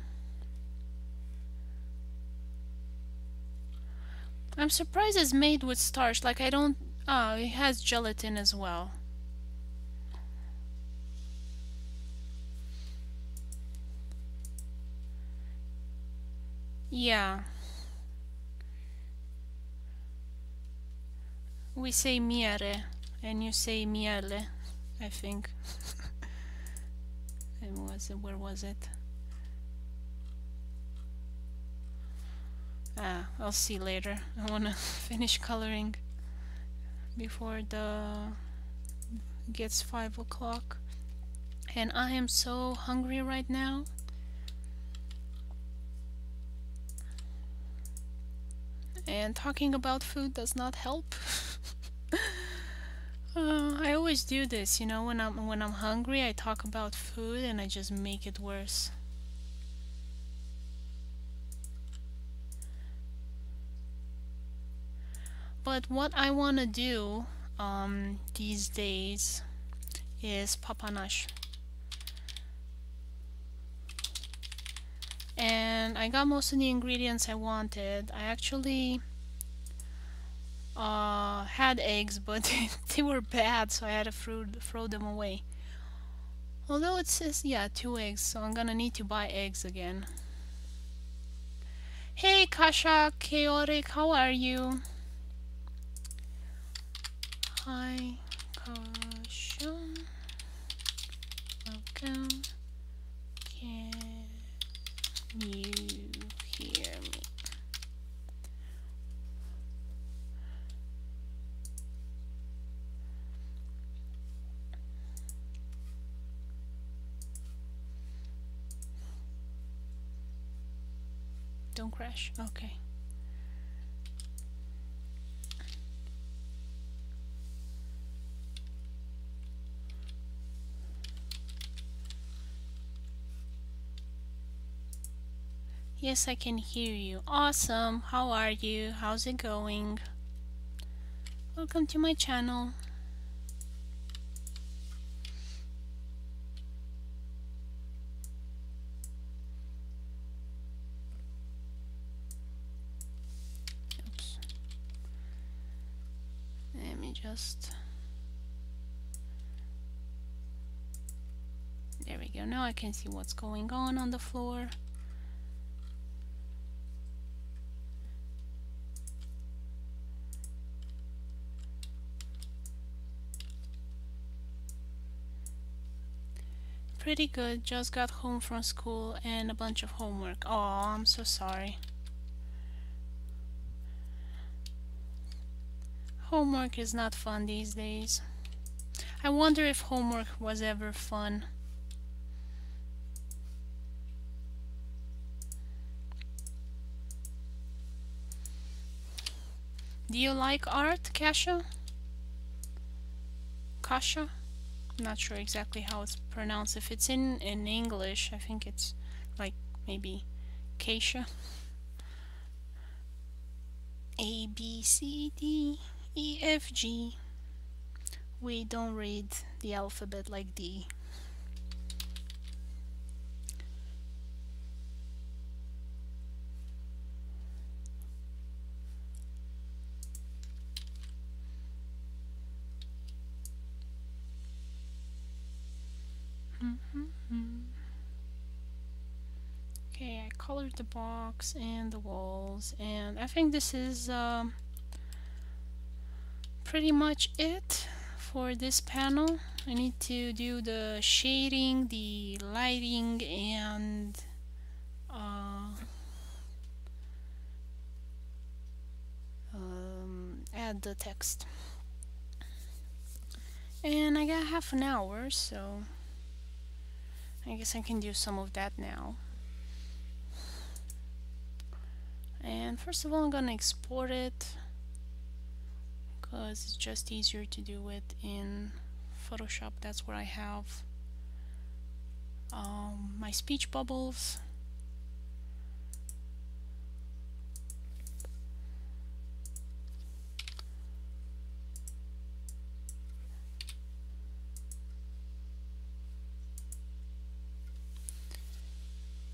I'm surprised it's made with starch. Like, I don't... Oh, it has gelatin as well. Yeah. We say miele, and you say miele, I think. And where was it? I'll see later. I wanna finish coloring before the gets 5 o'clock. And I am so hungry right now. And talking about food does not help. I always do this, you know, when I'm hungry, I talk about food and I just make it worse. But what I want to do these days is papanash. And I got most of the ingredients I wanted. I actually had eggs, but they were bad, so I had to throw them away. Although it says, yeah, 2 eggs, so I'm gonna need to buy eggs again. Hey Kasha, Chaotic, how are you? Hi Kasha, welcome. Can you hear me? Don't crash. Okay. Yes, I can hear you. Awesome. How are you? How's it going? Welcome to my channel. Oops. Let me just... There we go. Now I can see what's going on the floor. Pretty good. Just got home from school and a bunch of homework. Oh, I'm so sorry. Homework is not fun these days. I wonder if homework was ever fun. Do you like art, Kasha? Kasha? I'm not sure exactly how it's pronounced. If it's in English, I think it's like maybe Kasha. A, B, C, D, E, F, G. We don't read the alphabet like D. Okay, I colored the box and the walls, and I think this is pretty much it for this panel. I need to do the shading, the lighting, and add the text. And I got half an hour, so I guess I can do some of that now. And first of all, I'm gonna export it because it's just easier to do it in Photoshop. That's where I have my speech bubbles.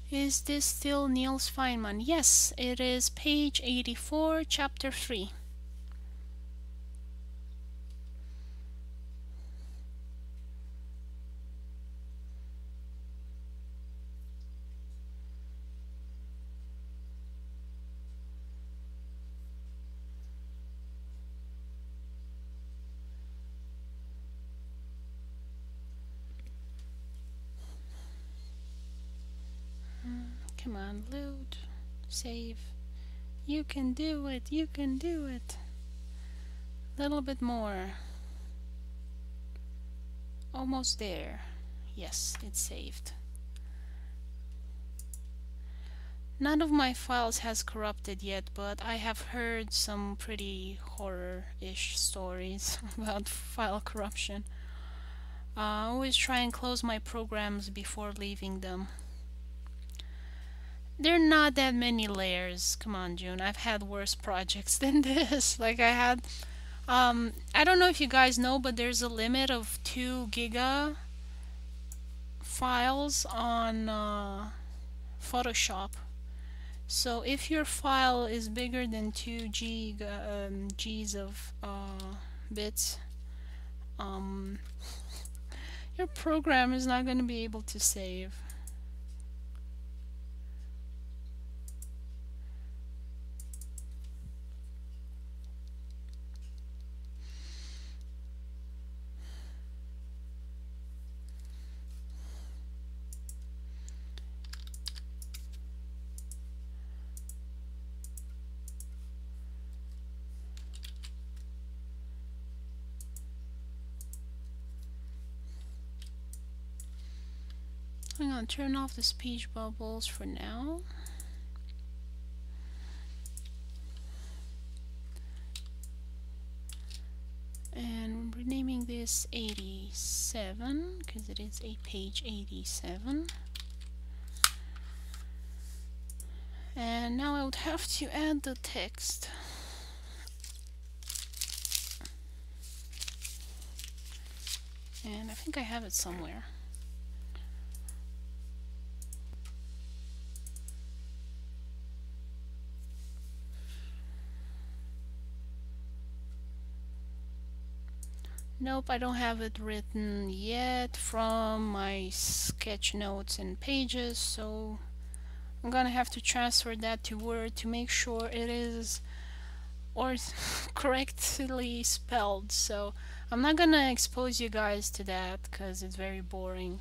Is this still Niels Feynman? Yes, it is page 84, chapter 3. Come on, load, save. You can do it, you can do it. A little bit more. Almost there. Yes, it's saved. None of my files has corrupted yet, but I have heard some pretty horror-ish stories about file corruption. I always try and close my programs before leaving them. There are not that many layers. Come on, June. I've had worse projects than this. Like I had, I don't know if you guys know, but there's a limit of 2 giga files on Photoshop. So if your file is bigger than 2 Gs of bits, your program is not going to be able to save. I'm going to turn off the speech bubbles for now. this 87 because it is a page 87. And now I would have to add the text. And I think I have it somewhere. Nope, I don't have it written yet from my sketch notes and pages, so I'm gonna have to transfer that to Word to make sure it is correctly spelled. So I'm not gonna expose you guys to that because it's very boring.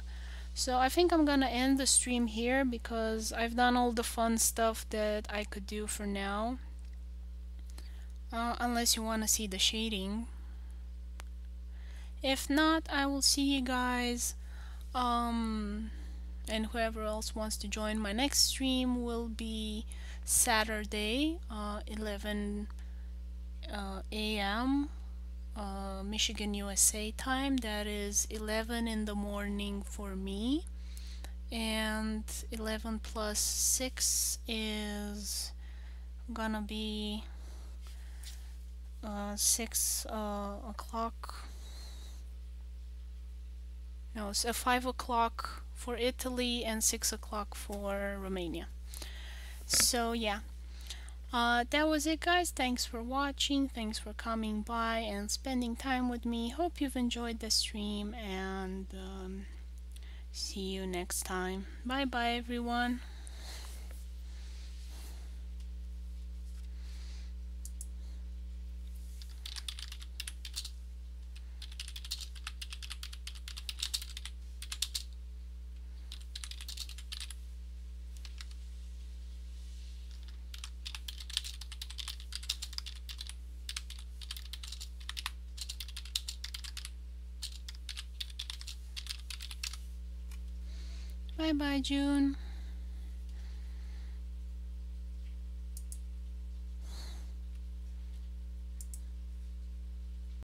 So I think I'm gonna end the stream here because I've done all the fun stuff that I could do for now. Unless you want to see the shading. If not, I will see you guys, and whoever else wants to join. My next stream will be Saturday, 11 a.m. Michigan, USA time. That is 11 in the morning for me, and 11 plus 6 is gonna be 6 o'clock. No, so 5 o'clock for Italy and 6 o'clock for Romania. So yeah, that was it, guys. Thanks for watching. Thanks for coming by and spending time with me. Hope you've enjoyed the stream, and see you next time. Bye bye, everyone. Bye bye, June.